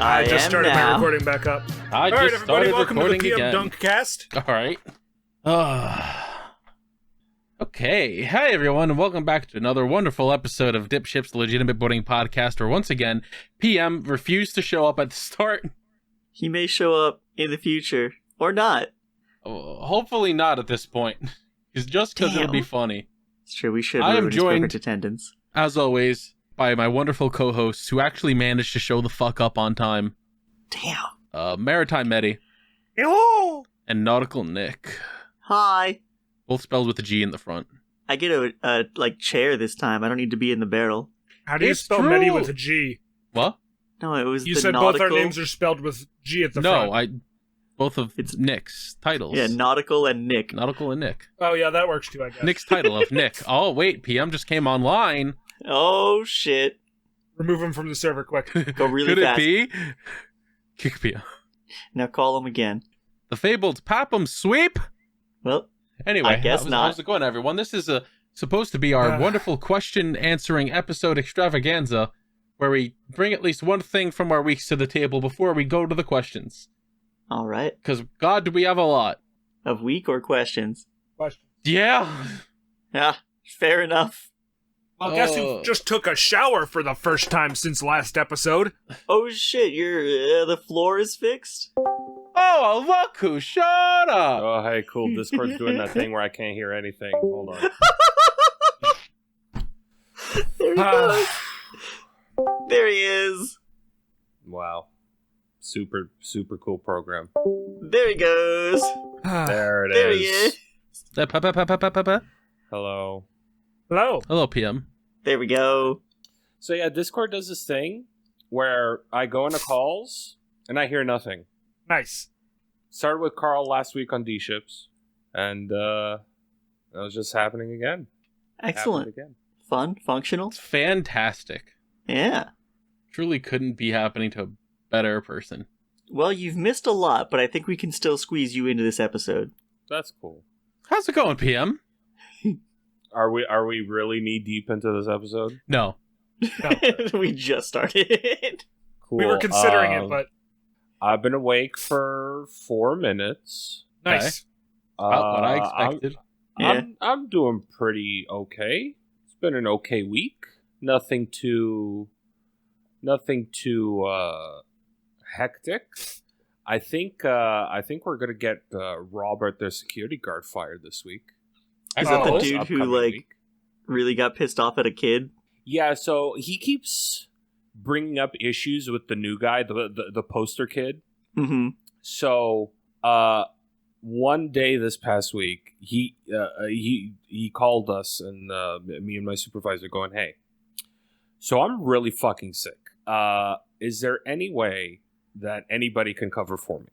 I just started my recording back up. All right, everybody, welcome to the PM Dunkcast. All right. Okay. Hi, everyone, and welcome back to another wonderful episode of DipShips, the Legitimate Boating Podcast, where once again, PM refused to show up at the start. He may show up in the future, or not. Hopefully not at this point. Just because it'll be funny. It's true, we should I am ruin his joined, perfect attendance. As always, by my wonderful co-hosts who actually managed to show the fuck up on time. Damn. Maritime Medi. Hello! And Nautical Nick. Hi. Both spelled with a G in the front. I get a chair this time. I don't need to be in the barrel. How do you spell Medi with a G? What? No, it was You the said nautical... both our names are spelled with G at the front. No, both of Nick's titles. Yeah, Nautical and Nick. Nautical and Nick. Oh, yeah, that works too, I guess. Nick's title of Nick. Oh, wait, PM just came online. Oh, shit. Remove him from the server quick. Go really Could fast. it be? Kick PM. Now call him again. The fabled Papum Sweep? Well, anyway, I guess not. How's it going, everyone? This is supposed to be our wonderful question-answering episode extravaganza, where we bring at least one thing from our weeks to the table before we go to the questions. All right. Because, God, do we have a lot. Of week or questions? Question. Yeah. Yeah, fair enough. Well, guess who just took a shower for the first time since last episode? Oh, shit, the floor is fixed? Oh, look who showed up! Oh, hey, cool. Discord's doing that thing where I can't hear anything. Hold on. There he goes. There he is. Wow. Super, super cool program. There he goes. There it There is. he is. Hello. Hello. Hello, PM. There we go. So yeah, Discord does this thing where I go into calls and I hear nothing. Nice. Started with Carl last week on DipShips, and that was just happening again. Excellent. Again. Fun, functional. It's fantastic. Yeah. Truly couldn't be happening to a better person. Well, you've missed a lot, but I think we can still squeeze you into this episode. That's cool. How's it going, PM? Are we really knee deep into this episode? No. We just started. Cool. We were considering it, but... I've been awake for 4 minutes. Nice. About what I expected. I'm doing pretty okay. It's been an okay week. Nothing too hectic. I think we're gonna get Robert, their security guard, fired this week. Is that the dude Upcoming who week. really got pissed off at a kid? Yeah, so he keeps bringing up issues with the new guy, the poster kid. Mm-hmm. So, one day this past week, he called us and me and my supervisor going, "Hey, so I'm really fucking sick. Is there any way that anybody can cover for me?"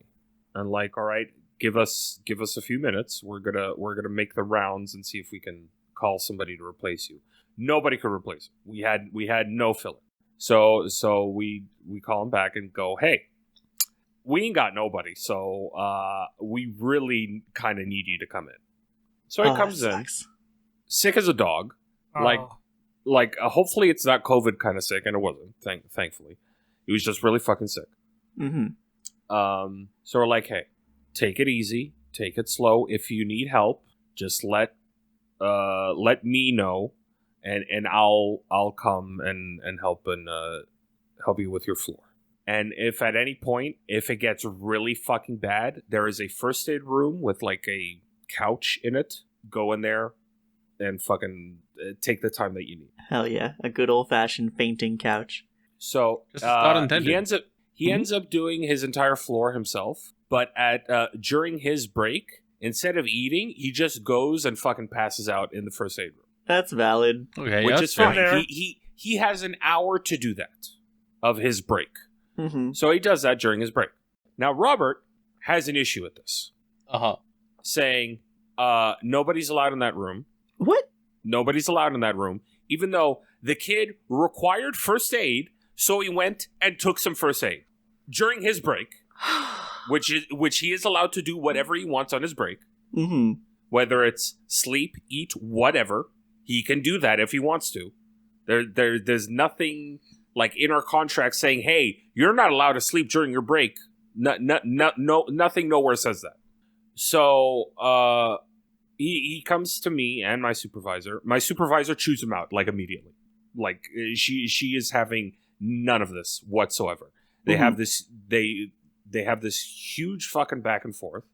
And like, all right, give us a few minutes. We're gonna make the rounds and see if we can call somebody to replace you. Nobody could replace him. We had no filler. So we call him back and go, "Hey, we ain't got nobody, so we really kind of need you to come in." So he comes in, sick as a dog, like hopefully it's not COVID kind of sick, and it wasn't. Thankfully, he was just really fucking sick. Mm-hmm. So we're like, "Hey, take it easy, take it slow. If you need help, just let me know, and I'll come and help you with your floor. And if at any point, if it gets really fucking bad, there is a first aid room with like a couch in it. Go in there and fucking take the time that you need." Hell yeah, a good old fashioned fainting couch. So he ends up doing his entire floor himself. But during his break, instead of eating, he just goes and fucking passes out in the first aid room. That's valid. Okay, which yeah, is fair. fine. He has an hour to do that of his break. Mm-hmm. So he does that during his break. Now, Robert has an issue with this, saying nobody's allowed in that room. What? Nobody's allowed in that room, even though the kid required first aid, so he went and took some first aid during his break, which he is allowed to do whatever he wants on his break. Mm-hmm. Whether it's sleep, eat, whatever, he can do that if he wants to. There's nothing like in our contract saying, "Hey, you're not allowed to sleep during your break." Nothing nowhere says that. So he comes to me and my supervisor. My supervisor chews him out like immediately. Like she is having none of this whatsoever. They have this they have this huge fucking back and forth.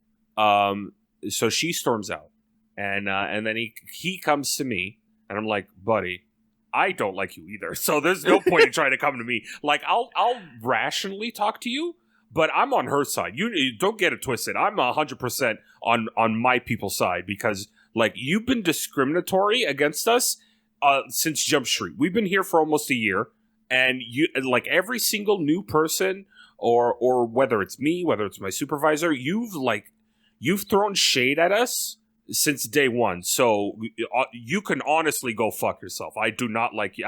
So she storms out, and then he comes to me, and I'm like, buddy, I don't like you either. So there's no point in trying to come to me. Like I'll rationally talk to you, but I'm on her side. You don't get it twisted. I'm 100% on my people's side because like you've been discriminatory against us since Jump Street. We've been here for almost a year, and you like every single new person or whether it's me, whether it's my supervisor, you've thrown shade at us since day one. So you can honestly go fuck yourself. I do not like you.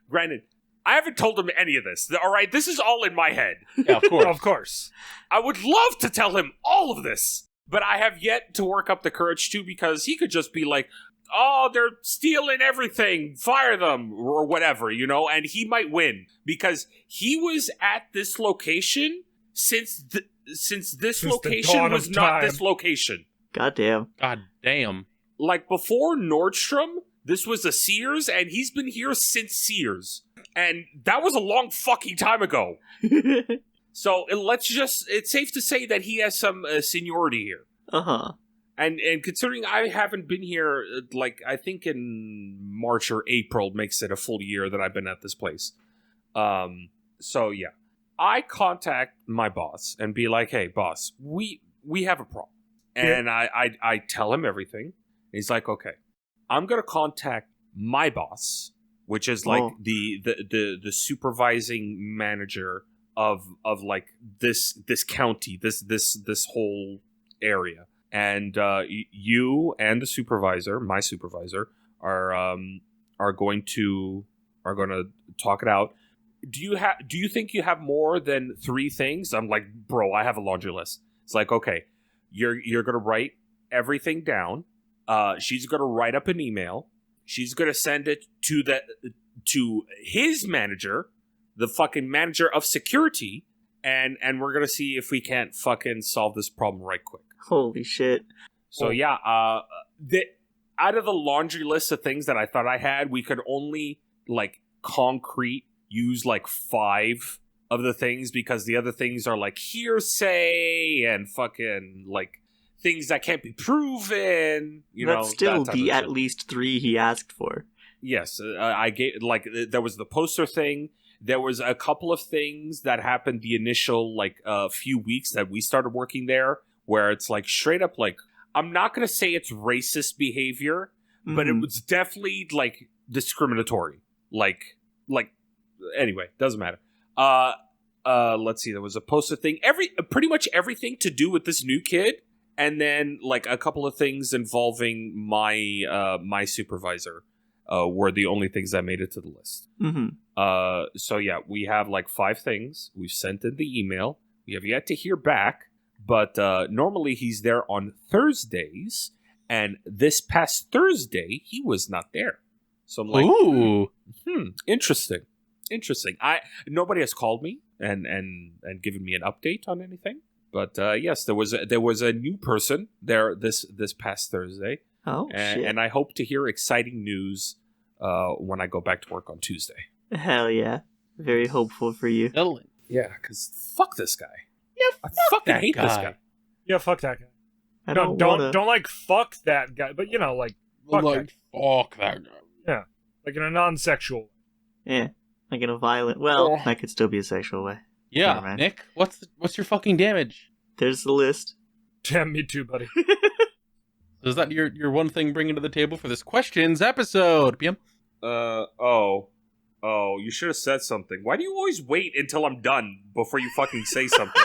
Granted, I haven't told him any of this. All right, this is all in my head. Yeah, of course. Of course. I would love to tell him all of this, but I have yet to work up the courage to because he could just be like, oh, they're stealing everything, fire them, or whatever, and he might win because he was at this location since this location was not this location. Goddamn. God damn. Like before Nordstrom, this was a Sears, and he's been here since Sears. And that was a long fucking time ago. So it's safe to say that he has some seniority here. Uh-huh. And considering I haven't been here, I think in March or April makes it a full year that I've been at this place. So yeah. I contact my boss and be like, hey, boss, we have a problem. And I tell him everything. He's like, okay, I'm going to contact my boss, which is like the supervising manager of like this county, this whole area. And you and the supervisor, my supervisor, are going to talk it out. Do you think you have more than 3 things? I'm like, bro, I have a laundry list. It's like, okay, you're gonna write everything down. She's gonna write up an email. She's gonna send it to his manager, the fucking manager of security, and we're gonna see if we can't fucking solve this problem right quick. Holy shit. So yeah, out of the laundry list of things that I thought I had, we could only like concrete use like 5 of the things because the other things are like hearsay and fucking like things that can't be proven. That's still that the at least 3 he asked for. Yes, I gave there was the poster thing. There was a couple of things that happened the initial few weeks that we started working there, where it's like straight up like I'm not gonna say it's racist behavior, but it was definitely like discriminatory. Anyway, doesn't matter. Let's see. There was a poster thing. Pretty much everything to do with this new kid, and then like a couple of things involving my supervisor were the only things that made it to the list. So yeah, we have like 5 things. We've sent in the email. We have yet to hear back, but normally he's there on Thursdays, and this past Thursday he was not there. So I'm like, ooh, interesting. Nobody has called me and given me an update on anything. But yes, there was a new person there this past Thursday. Oh, shit. And I hope to hear exciting news when I go back to work on Tuesday. Hell yeah. Very hopeful for you. Yeah, because fuck this guy. Yeah, I fucking hate this guy. Yeah, fuck that guy. I don't like fuck that guy, but like fuck that guy. Fuck that guy. Yeah, like in a non-sexual. Yeah, like in a violent. Well, that could still be a sexual way. Yeah, Nick, what's your fucking damage? There's the list. Damn, me too, buddy. Is that your one thing bringing to the table for this questions episode, PM? Oh, you should have said something. Why do you always wait until I'm done before you fucking say something?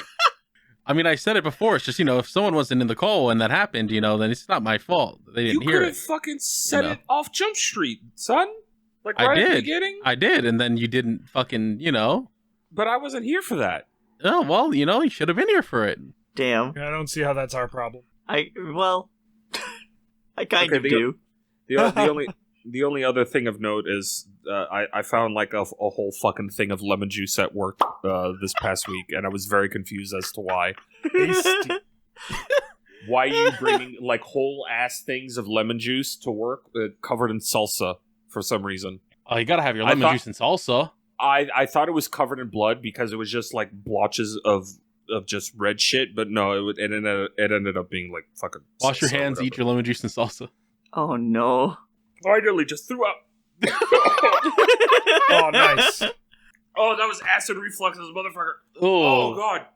I mean, I said it before. It's just, if someone wasn't in the call when that happened, then it's not my fault. They didn't hear it. You could have fucking said it off Jump Street, son. Like right at the beginning? I did, and then you didn't fucking, But I wasn't here for that. Oh, well, you should have been here for it. Damn. I don't see how that's our problem. I kind of do. The only other thing of note is I found like a whole fucking thing of lemon juice at work this past week, and I was very confused as to why. Why are you bringing like whole ass things of lemon juice to work covered in salsa for some reason? Oh, you gotta have your lemon juice and salsa. I thought it was covered in blood because it was just like blotches of just red shit, but no, it ended up being like fucking. Wash your hands, eat your lemon juice and salsa. Oh no. I nearly just threw up. Oh, nice. Oh, that was acid reflux, this motherfucker. Oh, God.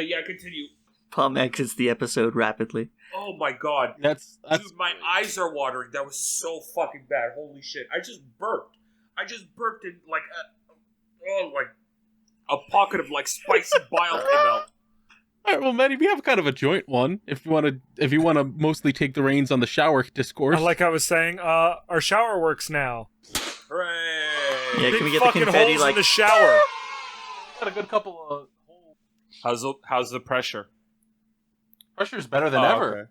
Yeah, continue. Palm exits the episode rapidly. Oh my god. That's Dude, my eyes are watering. That was so fucking bad. Holy shit. I just burped in like a pocket of like spicy bile came out. All right, well, Maddie, we have kind of a joint one. If you want to mostly take the reins on the shower discourse. Like I was saying, our shower works now. Hooray! Yeah, Big can we get the fucking confetti holes in the shower? Got a good couple of holes. How's the pressure? Pressure's better than ever. Okay.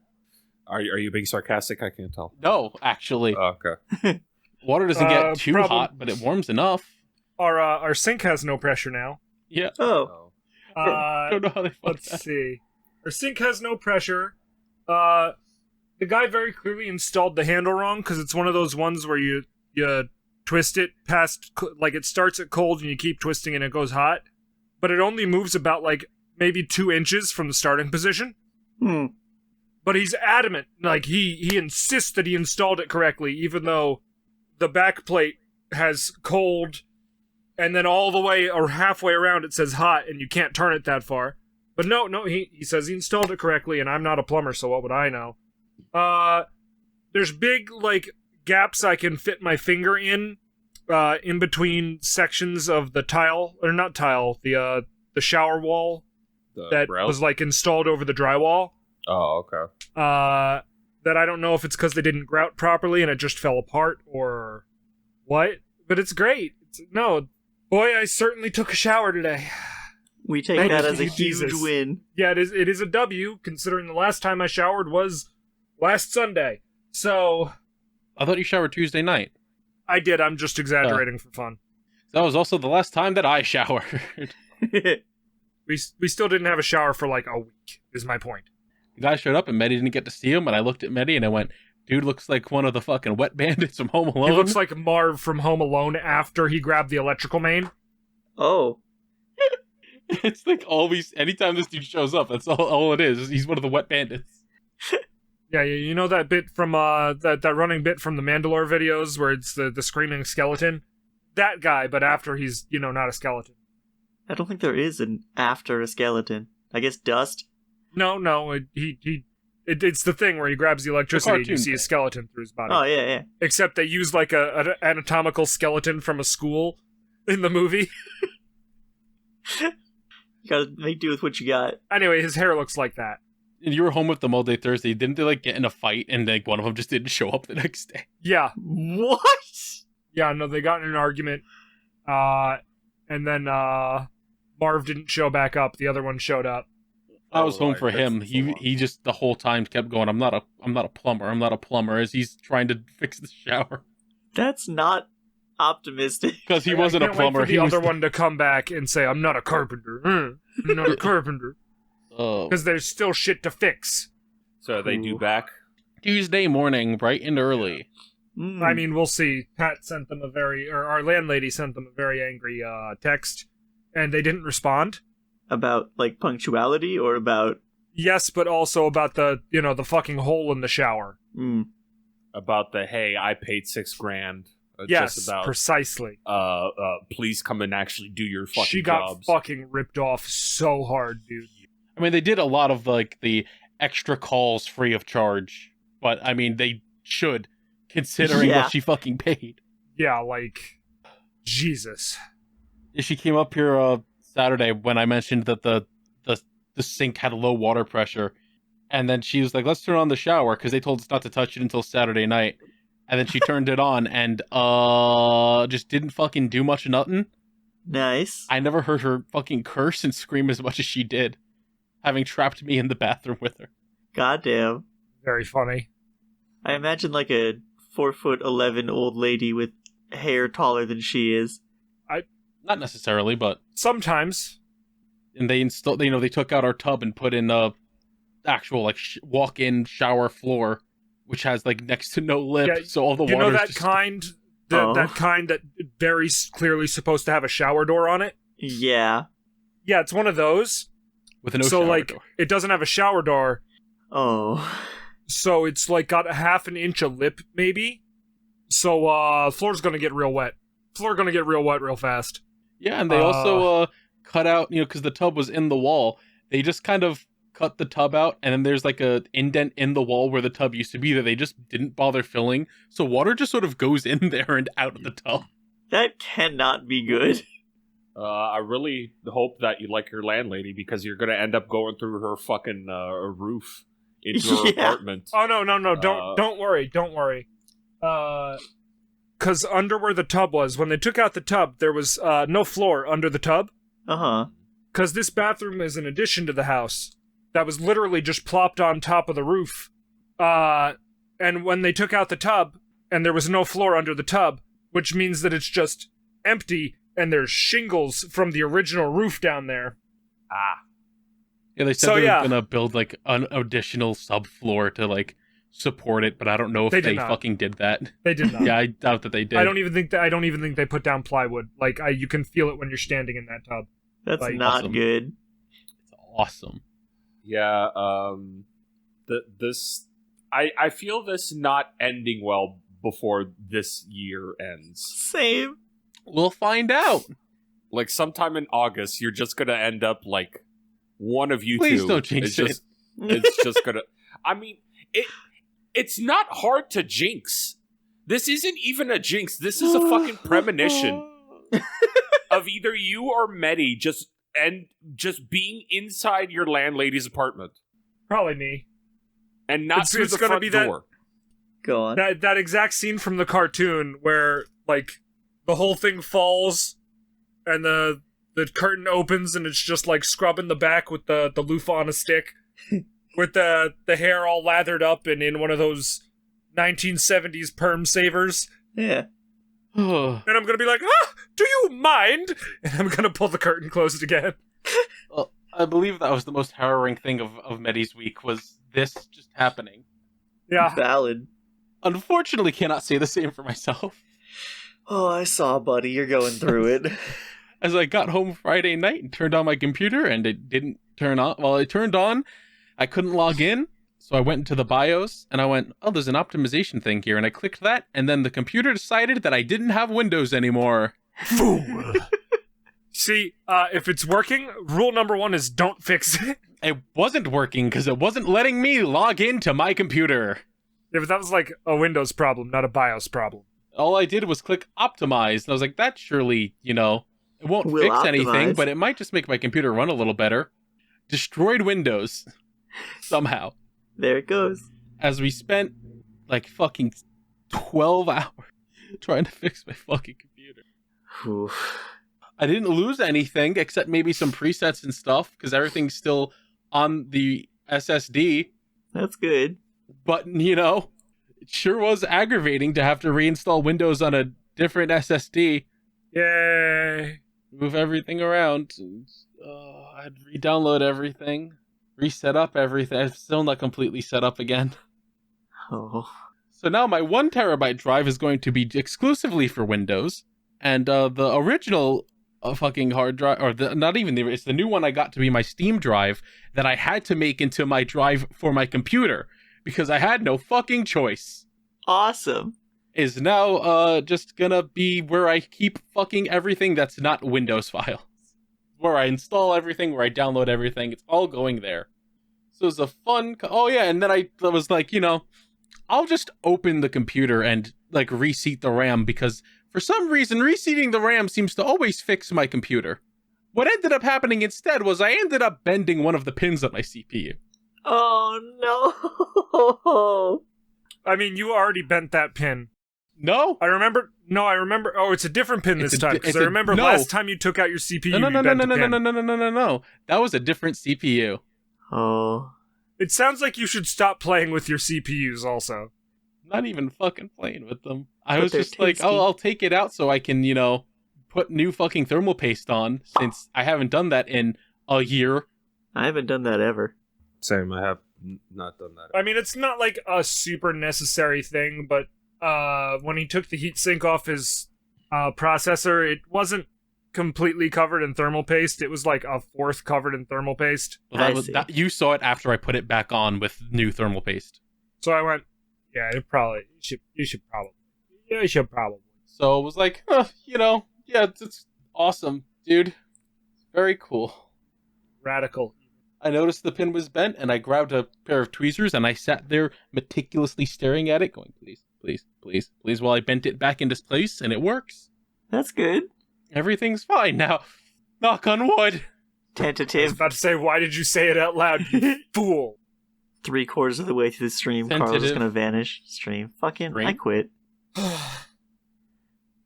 Are you being sarcastic? I can't tell. No, actually. Okay. Water doesn't get too hot, but it warms enough. Our sink has no pressure now. Yeah. Oh. Don't know how they Let's see. Our sink has no pressure. The guy very clearly installed the handle wrong because it's one of those ones where you twist it past, like it starts at cold and you keep twisting and it goes hot, but it only moves about like maybe 2 inches from the starting position. But he's adamant, like he insists that he installed it correctly, even though the back plate has cold, and then all the way or halfway around it says hot, and you can't turn it that far. But no, he says he installed it correctly, and I'm not a plumber, so what would I know? There's big like gaps I can fit my finger in between sections of the tile, or not tile, the shower wall that was like installed over the drywall. Oh, okay. That I don't know if it's because they didn't grout properly and it just fell apart or what, but it's great. Boy, I certainly took a shower today. We take that as a huge win. Yeah, it is a W, considering the last time I showered was last Sunday. So I thought you showered Tuesday night. I did. I'm just exaggerating for fun. That was also the last time that I showered. We still didn't have a shower for like a week, is my point. The guy showed up and Medi didn't get to see him, and I looked at Medi and I went, dude looks like one of the fucking wet bandits from Home Alone. He looks like Marv from Home Alone after he grabbed the electrical main. Oh. It's like always, anytime this dude shows up, that's all it is. He's one of the wet bandits. Yeah, you know that bit from, that running bit from the Mandalore videos where it's the screaming skeleton? That guy, but after he's, not a skeleton. I don't think there is an after a skeleton. I guess dust? No, it's the thing where he grabs the electricity and you see a skeleton through his body. Oh, yeah. Except they use like an anatomical skeleton from a school in the movie. You gotta make do with what you got. Anyway, his hair looks like that. And you were home with them all day Thursday. Didn't they like get in a fight and like one of them just didn't show up the next day? Yeah. What? Yeah, no, they got in an argument. And then Marv didn't show back up. The other one showed up. I was home for him. He just the whole time kept going, I'm not a plumber, as he's trying to fix the shower. That's not optimistic. Because he wasn't a plumber. Wait for the other one to come back and say, I'm not a carpenter. I'm not a carpenter. Because there's still shit to fix. So they do back? Tuesday morning, bright and early. I mean, we'll see. Pat sent them our landlady sent them a very angry text, and they didn't respond. About, like, punctuality, or about... Yes, but also about the fucking hole in the shower. About the, hey, I paid $6,000. Yes, just about, precisely. Please come and actually do your fucking jobs. She got fucking ripped off so hard, dude. I mean, they did a lot of, like, the extra calls free of charge. but I mean, they should, considering Yeah. what she fucking paid. Yeah, like, Jesus. She came up here Saturday when I mentioned that the sink had low water pressure, and then she was like, let's turn on the shower, because they told us not to touch it until Saturday night. And then she turned it on and just didn't fucking do much of nothing. Nice. I never heard her fucking curse and scream as much as she did, having trapped me in the bathroom with her. Goddamn. Very funny. I imagine like a 4'11" old lady with hair taller than she is. Not necessarily, but Sometimes. and they installed. They took out our tub and put in a actual like walk-in shower floor, which has like next to no lip, Yeah, so all the You water. know that kind? That kind that very clearly supposed to have a shower door on it? Yeah. Yeah, it's one of those. with no So, shower like, door. it doesn't have a shower door, Oh. so it's, like, got a half an inch of lip, maybe? So, floor's gonna get real wet. Floor gonna get real wet real fast. Yeah, and they also cut out, because the tub was in the wall. They just kind of cut the tub out, and then there's like a indent in the wall where the tub used to be that they just didn't bother filling. So water just sort of goes in there and out of the tub. That cannot be good. I really hope that you like your landlady, because you're gonna end up going through her fucking roof into her Yeah. apartment. Oh, no, don't worry. Because under where the tub was, when they took out the tub, there was no floor under the tub. Uh-huh. Because this bathroom is an addition to the house that was literally just plopped on top of the roof. And when they took out the tub, and there was no floor under the tub, which means that it's just empty, and there's shingles from the original roof down there. Yeah, they said So, they yeah. were gonna build like an additional subfloor to like support it, but I don't know if They they, did not. fucking did that. They did not. Yeah, I doubt that they did. I don't even think they put down plywood. Like, you can feel it when you're standing in that tub. That's Like, not awesome. good. It's awesome. Yeah, I feel this not ending well before this year ends. Same. We'll find out. Like sometime in August, you're just gonna end up like one of you Please two. don't jinx is just, It's just gonna. I mean, it's not hard to jinx. This isn't even a jinx. This is a fucking premonition of either you or Medi just being inside your landlady's apartment Probably me. and not through it's the gonna front be that- door. Go on. That exact scene from the cartoon where, like, the whole thing falls and the curtain opens and it's just like scrubbing the back with the loofah on a stick with the hair all lathered up and in one of those 1970s perm savers. Yeah. And I'm gonna be like, do you mind? And I'm gonna pull the curtain closed again. Well, I believe that was the most harrowing thing of Medi's week, was this just happening. Yeah. Valid. Unfortunately, cannot say the same for myself. Oh, I saw, buddy. You're going through it. As I got home Friday night and turned on my computer, and it didn't turn on. Well, it turned on. I couldn't log in, so I went into the BIOS, and I went, oh, there's an optimization thing here, and I clicked that, and then the computer decided that I didn't have Windows anymore. Fool. See, if it's working, rule number 1 is don't fix it. It wasn't working because it wasn't letting me log into my computer. Yeah, but that was like a Windows problem, not a BIOS problem. All I did was click optimize, and I was like, that surely, it won't Will fix anything, optimize. but it might just make my computer run a little better. Destroyed Windows. Somehow. There it goes. As we spent, like, fucking 12 hours trying to fix my fucking computer. Whew. I didn't lose anything, except maybe some presets and stuff, because everything's still on the SSD. That's good. But, it sure was aggravating to have to reinstall Windows on a different SSD. Yay. Move everything around. I'd re-download everything. Reset up everything. I'm still not completely set up again. Oh. So now my 1 terabyte drive is going to be exclusively for Windows. And the original fucking hard drive, or it's the new one I got to be my Steam drive that I had to make into my drive for my computer because I had no fucking choice. Awesome. Is now just gonna be where I keep fucking everything that's not Windows files. Where I install everything, where I download everything, it's all going there. So it's a fun... Oh yeah, and then I was like, I'll just open the computer and like reseat the RAM because for some reason reseating the RAM seems to always fix my computer. What ended up happening instead was I ended up bending one of the pins on my CPU. Oh no! I mean, you already bent that pin. No? I remember. Oh, it's a different pin this time. Because I remember last time you took out your CPU, No. No. That was a different CPU. Oh. It sounds like you should stop playing with your CPUs also. Not even fucking playing with them. I But was they're just like, tasty. oh, I'll take it out so I can, put new fucking thermal paste on, since I haven't done that in a year. I haven't done that ever. Same, I have not done that. I mean, it's not like a super necessary thing, but when he took the heatsink off his processor, it wasn't completely covered in thermal paste. It was like a fourth covered in thermal paste. Well, I see. you saw it after I put it back on with new thermal paste. So I went, yeah, you should probably. So it was like, yeah, it's awesome, dude. Very cool. Radical. I noticed the pin was bent, and I grabbed a pair of tweezers, and I sat there meticulously staring at it, going, please, please, please, please, while I bent it back into place, and it works. That's good. Everything's fine now. Knock on wood. I was Tentative. about to say, why did you say it out loud, you fool? 3/4 of the way through the stream, Carl's just Tentative. gonna vanish. Stream. Fucking, Stream? I quit.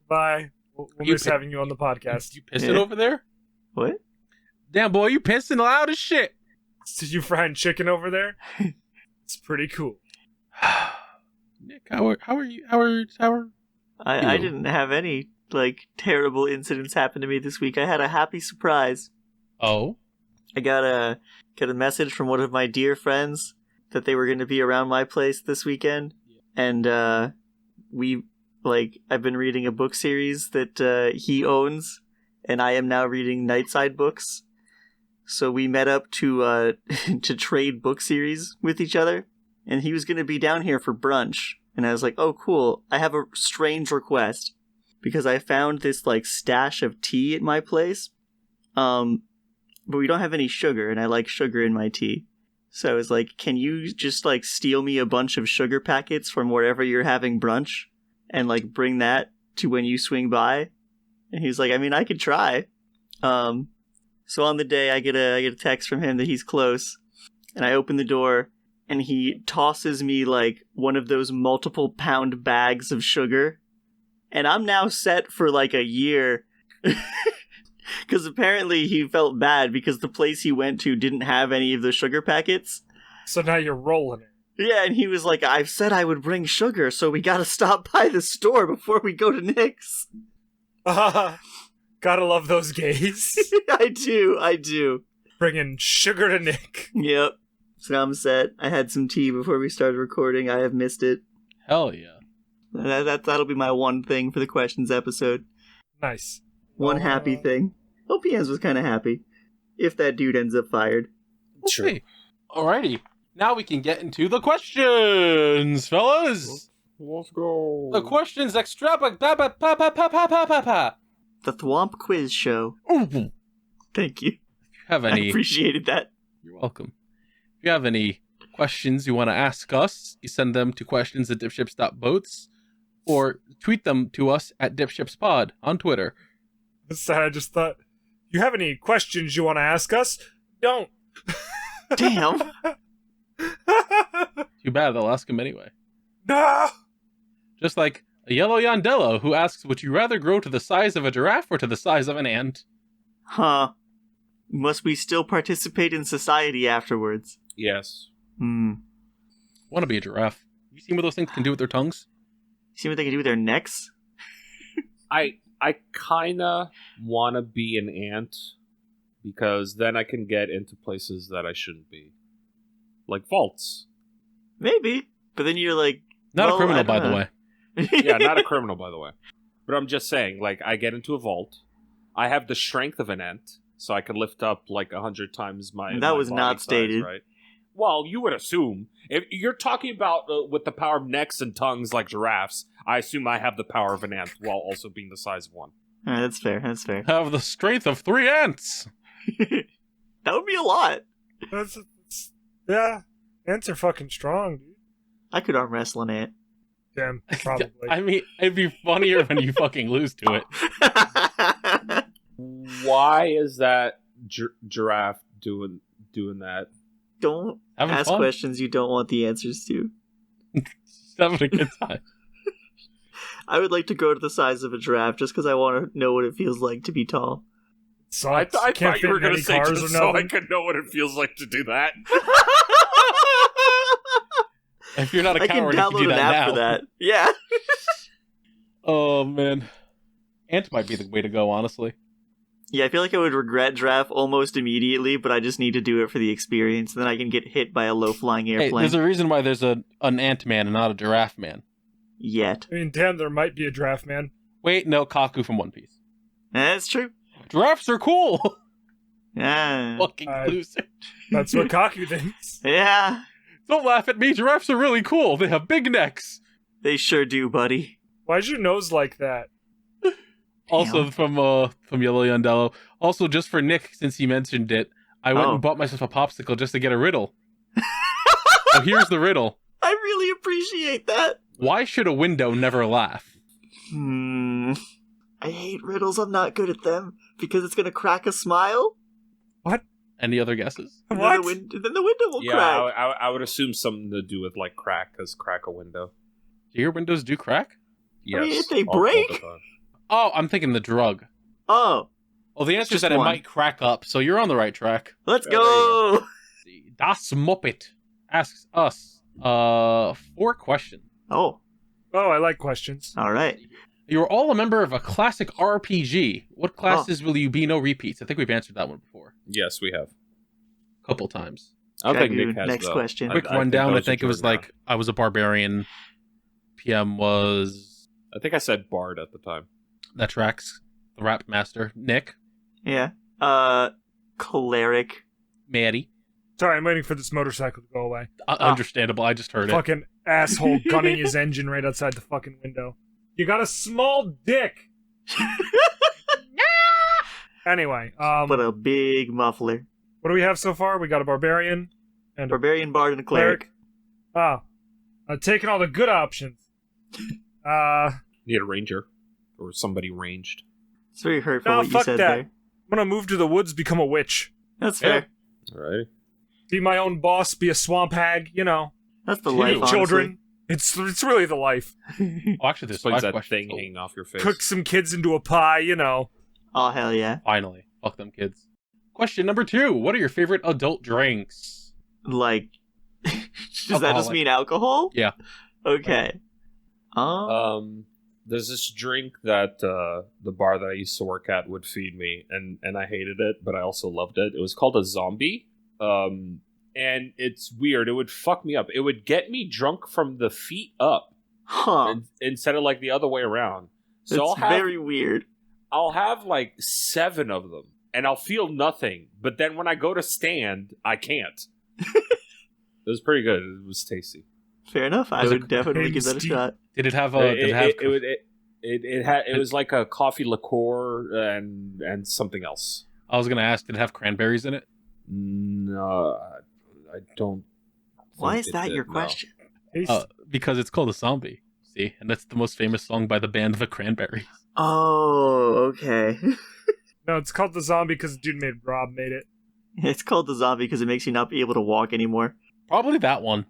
Bye. We'll You miss pi- having you on the podcast. You pissing Yeah. over there? What? Damn, boy, you pissing loud as shit. Did you frying chicken over there? It's pretty cool. Nick, how are you? How are I Ew. didn't have any, terrible incidents happen to me this week. I had a happy surprise. Oh? I got a message from one of my dear friends that they were going to be around my place this weekend, and I've been reading a book series that he owns, and I am now reading Nightside books. So we met up to to trade book series with each other, and he was going to be down here for brunch, and I was like, "Oh, cool! I have a strange request because I found this stash of tea at my place." But we don't have any sugar, and I like sugar in my tea. So I was like, can you just, steal me a bunch of sugar packets from wherever you're having brunch, and, bring that to when you swing by? And he was like, I mean, I could try. So on the day, I get a text from him that he's close, and I open the door, and he tosses me, one of those multiple pound bags of sugar, and I'm now set for, a year. Because apparently he felt bad because the place he went to didn't have any of the sugar packets. So now you're rolling it. Yeah, and he was like, I've said I would bring sugar, so we gotta stop by the store before we go to Nick's. Gotta love those gays. I do. Bringing sugar to Nick. Yep. So I'm set. I had some tea before we started recording. I have missed it. Hell yeah. That'll be my one thing for the questions episode. Nice. One happy thing. OPNs was kind of happy. If that dude ends up fired. Sure. Okay. Alrighty. Now we can get into the questions, fellas. Let's go. The questions extra. Pa. The Thwomp Quiz Show. If Thank you. you have I any, appreciated that. you're welcome. If you have any questions you want to ask us, you send them to questions@dipships.boats or tweet them to us at dipshipspod on Twitter. I just thought, you have any questions you want to ask us? Don't. Damn. Too bad, they'll ask them anyway. No. Just like a yellow Yondello who asks, would you rather grow to the size of a giraffe or to the size of an ant? Huh. Must we still participate in society afterwards? Yes. Want to be a giraffe. You seen what those things can do with their tongues? See what they can do with their necks? I kinda wanna be an ant because then I can get into places that I shouldn't be. Like vaults. Maybe. But then you're Not well, a criminal, I by don't the know. way. Yeah, not a criminal, by the way. But I'm just saying, I get into a vault. I have the strength of an ant, so I can lift up 100 times my. That my was body not size, stated. right? Well, you would assume if you're talking about with the power of necks and tongues like giraffes, I assume I have the power of an ant while also being the size of one. Alright, that's fair. Have the strength of 3 ants. That would be a lot. Yeah. Ants are fucking strong, dude. I could arm wrestle an ant. Damn, probably. I mean, it'd be funnier when you fucking lose to it. Why is that giraffe doing that? Don't Having ask fun. questions you don't want the answers to. Just having a good time. I would like to grow to the size of a giraffe just because I want to know what it feels like to be tall. Sucks. I Can't thought you fit were in going to any say cars just or so I nothing. could know what it feels like to do that. If you're not a I can coward, you can download do an that app now. for that. Yeah. Oh man, ant might be the way to go. Honestly, Yeah, I feel like I would regret giraffe almost immediately, but I just need to do it for the experience. Then I can get hit by a low-flying hey, airplane. there's a reason why there's an ant man and not a giraffe man. Yet. I mean, damn, there might be a draft man. Wait, no, Kaku from One Piece. That's true. Giraffes are cool. Yeah. Fucking Uh, loser. That's what Kaku thinks. Yeah. Don't laugh at me. Giraffes are really cool. They have big necks. They sure do, buddy. Why's your nose like that? Also Damn. from Yellow Yondello. Also, just for Nick, since he mentioned it, I went Oh. and bought myself a popsicle just to get a riddle. So here's the riddle. I really appreciate that. Why should a window never laugh? I hate riddles. I'm not good at them because it's gonna crack a smile. Any other guesses? And What? Then the window will Yeah, crack. I would assume something to do with like crack, because crack a window. Do your windows do crack? Yes. mean, if they all break. the time. Oh, I'm thinking the drug. Oh, Well, the answer is Just that it one. might crack up, so you're on the right track. let's Yeah, there you go. Das Muppet asks us 4 questions. Oh, Oh, I like questions. all right. You're all a member of a classic RPG. What classes will you be? No repeats. I think we've answered that one before. Yes, we have. A couple times. I don't think Dragoon, Nick has next though. question. Quick I think rundown. that I was think a it was turnaround. like I was a barbarian. PM was I think I said Bard at the time. that tracks. The rap master. Nick. Yeah. Cleric. Maddie. Sorry, I'm waiting for this motorcycle to go away. Understandable. I just heard it. Fucking asshole gunning his engine right outside the fucking window. You got a small dick. Anyway, But a big muffler. what do we have so far? We got a barbarian and a Barbarian, bard, and a cleric. Oh, taking all the good options. Need a ranger or somebody ranged. It's very hurtful No, what you fuck said that. there. I'm gonna move to the woods, become a witch, That's Yeah. fair. All right. be my own boss, be a swamp hag. You know, That's the Ew. life, honestly. children. It's really the life. Oh, actually, there's Explains 5 that questions. thing total. hanging off your face. Cook some kids into a pie. You know. Oh, hell yeah. Finally. Fuck them kids. Question number 2. What are your favorite adult drinks? Like, does that just Alcoholic. mean alcohol? Yeah. Okay. There's this drink that the bar that I used to work at would feed me, and I hated it, but I also loved it. It was called a zombie. And it's weird. It would fuck me up. It would get me drunk from the feet up Huh. instead of like the other way around. So That's very weird. I'll have like 7 of them, and I'll feel nothing. But then when I go to stand, I can't. It was pretty good. It was tasty. Fair enough. I Was it would definitely give that a tasty? shot. Did it have It was like a coffee liqueur and something else. I was gonna ask, did it have cranberries in it? No, I don't. Why think is it that did, your no. question? Because it's called a zombie. See, and that's the most famous song by the band The Cranberries. Oh, okay. No, it's called the zombie because the dude Rob made it. It's called the zombie because it makes you not be able to walk anymore. Probably that one.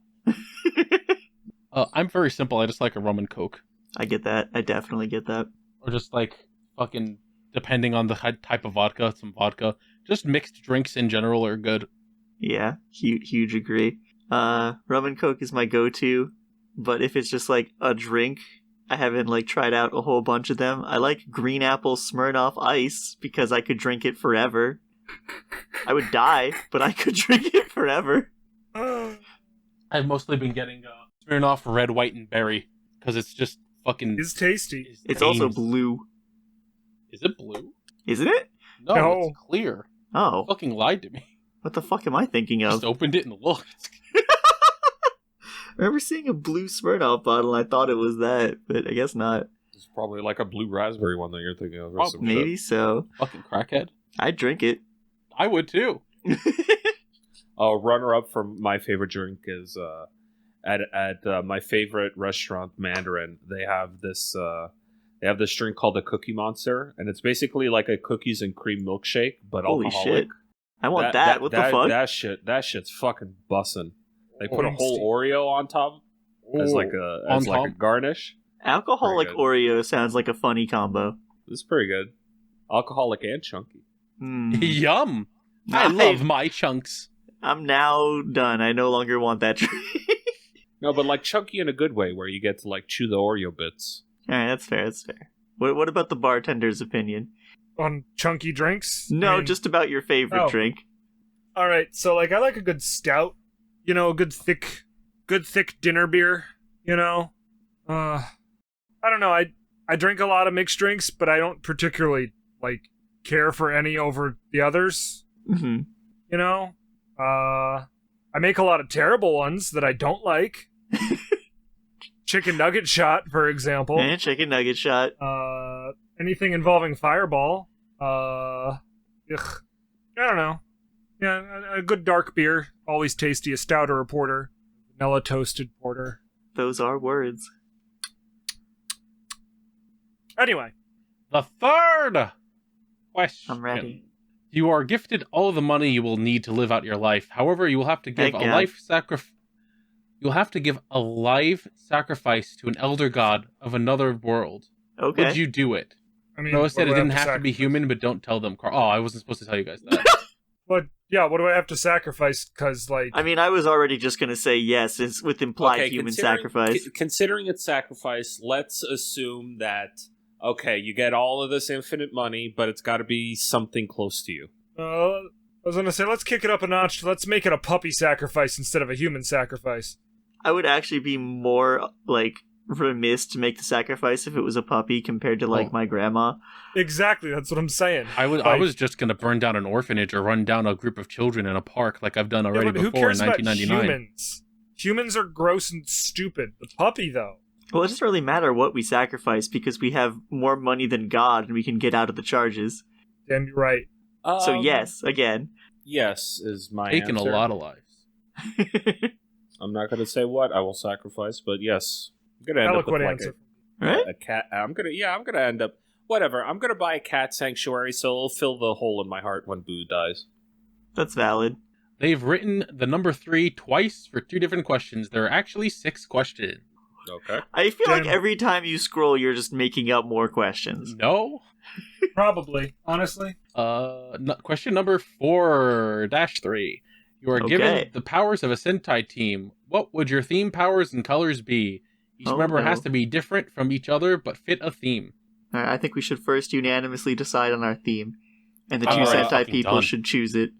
I'm very simple. I just like a rum and coke, I get that. I definitely get that. or just like fucking depending on the type of vodka, some vodka. Just mixed drinks in general are good. Yeah, huge agree. Rum and Coke is my go-to, but if it's just like a drink, I haven't like tried out a whole bunch of them. I like green apple Smirnoff Ice because I could drink it forever. I would die, but I could drink it forever. I've mostly been getting Smirnoff Red, White, and Berry because it's just fucking. It's tasty. It's also names. blue, Is it blue? isn't it? No, No. it's clear. Oh, Fucking lied to me. what the fuck am I thinking Just of? opened it and looked. I remember seeing a blue Smirnoff bottle and I thought it was that, but I guess not. It's probably like a blue raspberry one that you're thinking of. Or Oh, some Maybe shit. so. Fucking crackhead. I'd drink it. I would too. A runner-up for my favorite drink is at my favorite restaurant, Mandarin, they have this drink called the Cookie Monster, and it's basically like a cookies and cream milkshake, but Holy alcoholic. shit! I want that. What the fuck? That shit's fucking bussin'. They put a Thanks, whole Steve. Oreo on top as like a garnish. Alcoholic Pretty Oreo sounds like a funny combo. It's pretty good. Alcoholic and chunky. Yum! I love my chunks. I'm now done. I no longer want that drink. No, but like chunky in a good way, where you get to like chew the Oreo bits. All right, that's fair. That's fair. What about the bartender's opinion? On chunky drinks? No, I mean, just about your favorite drink. all right. So like, I like a good stout. You know, a good thick dinner beer. You know, I don't know. I drink a lot of mixed drinks, but I don't particularly like care for any over the others. Mm-hmm. You know, I make a lot of terrible ones that I don't like. Chicken nugget shot, for example. And chicken nugget shot. Anything involving Fireball. Ugh. I don't know. Yeah, a good dark beer. Always tasty. A stout or a porter. Vanilla toasted porter. Those are words. The Anyway. third question. I'm ready. You are gifted all the money you will need to live out your life. However, you will have to give Thank a God. life sacrifice. You'll have to give a live sacrifice to an elder god of another world. Okay. Would you do it? I mean, Noah said what it do I didn't have to be sacrifice? human, but don't tell them. Oh, I wasn't supposed to tell you guys that. But yeah, what do I have to sacrifice? Because like, I mean, I was already just going to say yes, it's with implied human sacrifice. Considering it's sacrifice, let's assume that, okay, you get all of this infinite money, but it's got to be something close to you. I was gonna say, let's kick it up a notch. Let's make it a puppy sacrifice instead of a human sacrifice. I would actually be more, like, remiss to make the sacrifice if it was a puppy compared to, like, my grandma. Exactly, that's what I'm saying. I Like, was just going to burn down an orphanage or run down a group of children in a park like I've done yeah, already but who before in cares about 1999. humans? Humans are gross and stupid. The puppy, though. Well, it doesn't really matter what we sacrifice because we have more money than God and we can get out of the charges. Damn, you're right. So, yes, again. Yes is my Taking answer. a lot of lives. I'm not going to say what I will sacrifice, but yes. I'm going to end Eloquent up with answer. Right? a cat. I'm going to end up... Whatever. I'm going to buy a cat sanctuary, so it'll fill the hole in my heart when Boo dies. That's valid. They've written the number 3 twice for 2 different questions. There are actually 6 questions. Okay. I feel like Damn. every time you scroll, you're just making up more questions. No? Probably, honestly. Question number 4-3. You are given Okay. the powers of a Sentai team. What would your theme powers and colors be? Each Oh, member no. has to be different from each other, but fit a theme. All right, I think we should first unanimously decide on our theme. And the I'm two already Sentai fucking people done. should choose it.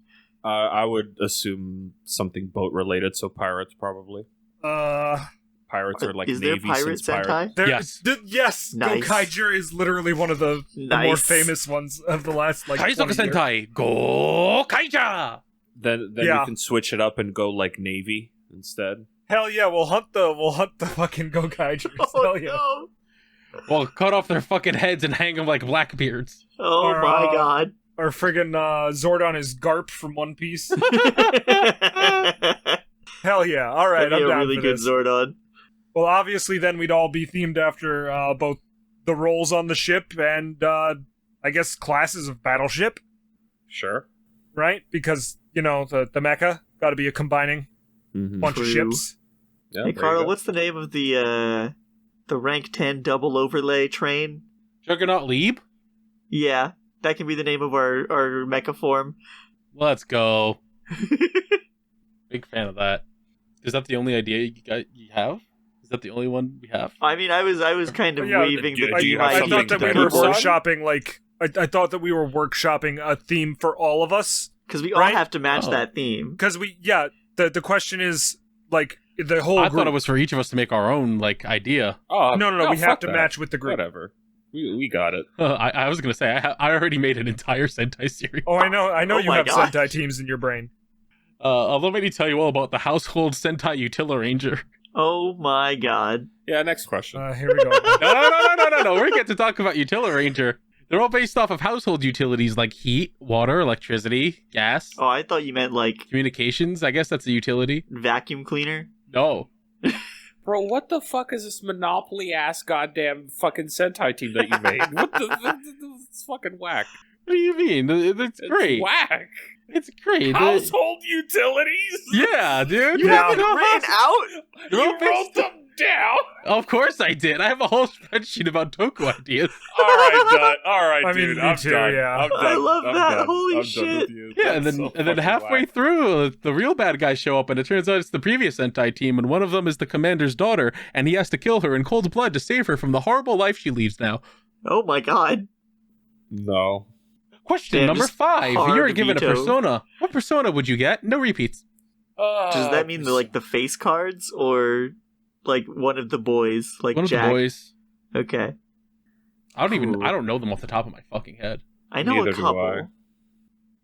I would assume something boat related, so pirates probably. Pirates are like Is there Navy pirate since pirate. Sentai? There, Yes. yes. Nice. Gokaiger is literally one of the more Nice. famous ones of the last like. Kaizoku 20 years. Sentai, go Kaija! Then Yeah. you can switch it up and go like Navy instead. Hell yeah, we'll hunt the fucking Gokaigers. Oh, Hell yeah. no. Well, cut off their fucking heads and hang them like Blackbeards. Oh Or, my god. Or friggin' Zordon is Garp from One Piece. Hell yeah! All right, That'd be I'm a down really for good this. Zordon. Well, obviously, then we'd all be themed after both the roles on the ship and I guess classes of battleship, Sure. right? Because you know the mecha got to be a combining Mm-hmm. bunch of True. ships. Yeah, Hey there Carl, you go. what's the name of the rank 10 double overlay train? Juggernaut Lieb? Yeah, that can be the name of our mecha form. Let's go. Big fan of that. Is that the only idea you have? Is that the only one we have? I mean, I was kind of Yeah, waving do- the do you I have idea thought something that we to were decide? workshopping like I thought that we were workshopping a theme for all of us because we all right? have to match Oh. that theme. because the question is like the whole I group. thought it was for each of us to make our own idea. Oh, no, we have fuck to that. match with the group. Whatever. We got it. I was gonna say I already made an entire Sentai series. Oh, I know Oh you my have God. Sentai teams in your brain. Let me tell you all about the Household Sentai Utila Ranger. Oh my god. Yeah, next question. Here we go. No. We're getting to talk about Utila Ranger. They're all based off of household utilities like heat, water, electricity, gas, Oh, I thought you meant like communications. I guess that's a utility. vacuum cleaner. No. Bro, what the fuck is this Monopoly ass goddamn fucking Sentai team that you made? It's fucking whack. What do you mean? It's great. It's whack. It's great. Household utilities? Yeah, dude. You have it written out? You wrote them down? Of course I did. I have a whole spreadsheet about Toku ideas. All right, I mean, dude. me I'm too, done. yeah. I'm done. I love I'm that. done. Holy I'm shit. Done with you. Yeah, and That's then so and then fucking halfway whack. through, the real bad guys show up, and it turns out it's the previous Sentai team, and one of them is the commander's daughter, and he has to kill her in cold blood to save her from the horrible life she leads now. Oh my god. No. Question Damn, number just 5. hard You're given a veto. persona. What persona would you get? No repeats. Does that mean the face cards or like one of the boys, like One of Jack? the boys. Okay. I Cool. don't know them off the top of my fucking head. I know Neither a do couple. I.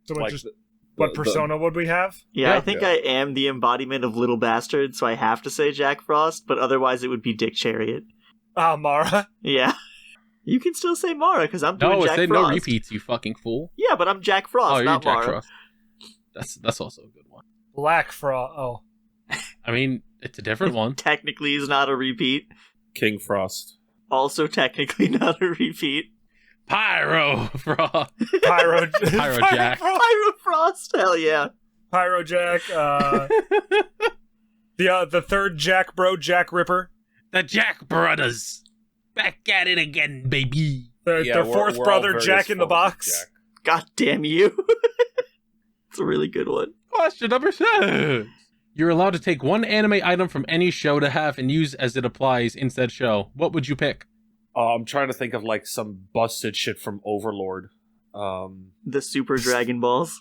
So Like just the- what persona would we have? Yeah, Yeah. I think I am the embodiment of Little Bastard, so I have to say Jack Frost, but otherwise it would be Dick Chariot. Mara. Yeah. You can still say Mara, because I'm doing No, it Jack said Frost. no repeats, you fucking fool. Yeah, but I'm Jack Frost, Oh, you're not Jack Mara. Frost. That's also a good one. Black Frost. Oh. I mean, it's a different one. Technically is not a repeat. King Frost. Also technically not a repeat. Pyro Frost. Pyro. Pyro Jack. Pyro Frost, hell yeah. Pyro Jack. The third Jack bro, Jack Ripper. The Jack Brothers. Back at it again, baby. The fourth we're all brother, very Jack in the fond of Box. Jack. God damn you. It's a really good one. Question number 6. You're allowed to take one anime item from any show to have and use as it applies in said show. What would you pick? I'm trying to think of like some busted shit from Overlord. The Super Dragon Balls.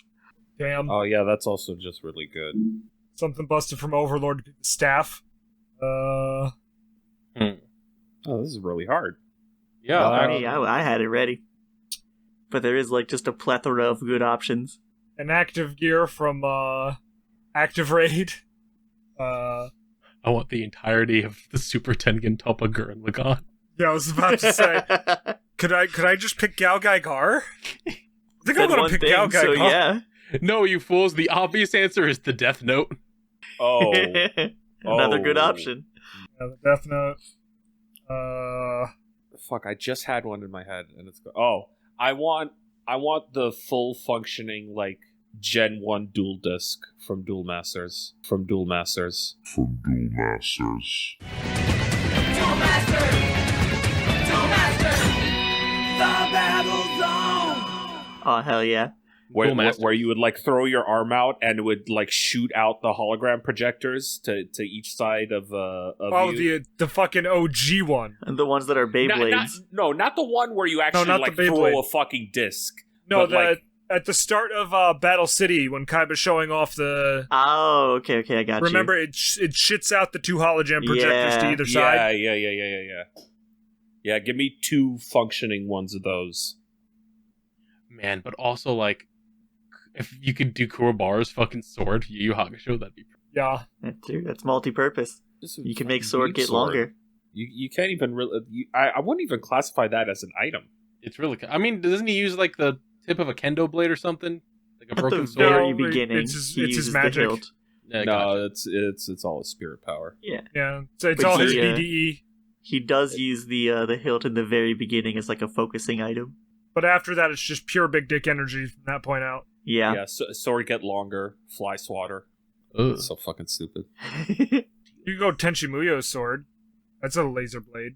Damn. Oh yeah, that's also just really good. Something busted from Overlord staff. Oh, this is really hard. Yeah. Hey, I had it ready. But there is like just a plethora of good options. An active gear from Active Raid. I want the entirety of the Super Tengen Toppa Gurren Lagann. Yeah, I was about to say, could I just pick Gao Gai Gar? I think I'm gonna pick Gao Gai so Gar. yeah. No, you fools. The obvious answer is the Death Note. Oh, Another good Oh. option. Yeah, the Death Note. fuck! I just had one in my head, and it's I want the full functioning like Gen 1 dual disc from Duel Masters. Duel Masters. Oh hell yeah. Where, Duel Masters. where you would like throw your arm out and it would like shoot out the hologram projectors to each side of you. The fucking OG one. And the ones that are Beyblades. Not the one where you actually not like the throw Beyblade. a fucking disc. No, But, at the start of Battle City when Kaiba's showing off the. Oh, okay, I got Remember, it shits out the two hologram projectors to Yeah. either side. Yeah. Yeah, give me 2 functioning ones of those. Man, but also, like, if you could do Kurobaru's fucking sword for Yu Yu Hakusho, that'd be... Yeah. That's multi-purpose. You can make sword get longer. You can't even really... I wouldn't even classify that as an item. It's really... I mean, doesn't he use, like, the tip of a kendo blade or something? Like a At the broken sword? very No, beginning, it's his he uses magic. the hilt. Yeah, No, gotcha. it's all a spirit power. Yeah. Yeah. So it's But all his he, BDE. He does use the hilt in the very beginning as like a focusing item. But after that, it's just pure big dick energy from that point out. Yeah. Yeah, sword get longer, fly swatter. Ugh. It's so fucking stupid. You can go Tenchi Muyo's sword. That's a laser blade.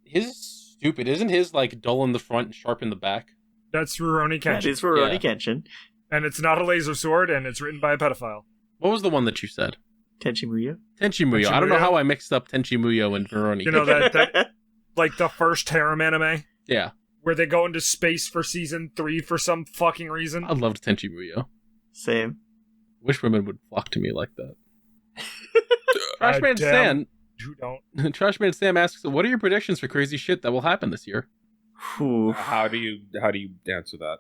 His is stupid. Isn't his, like, dull in the front and sharp in the back? That's Rurouni That Kenshin. is for Rurouni Yeah. Kenshin. And it's not a laser sword, and it's written by a pedophile. What was the one that you said? Tenchi Muyo. Tenchi Muyo. Tenchi I don't know Muyo? how I mixed up Tenchi Muyo and Veroni. You know, that like the first harem anime, Yeah, where they go into space for season 3 for some fucking reason. I loved Tenchi Muyo. Same. Wish women would flock to me like that. Trashman damn. Stan. Who don't? Trashman Sam asks, "What are your predictions for crazy shit that will happen this year?" Whew. How do you answer that?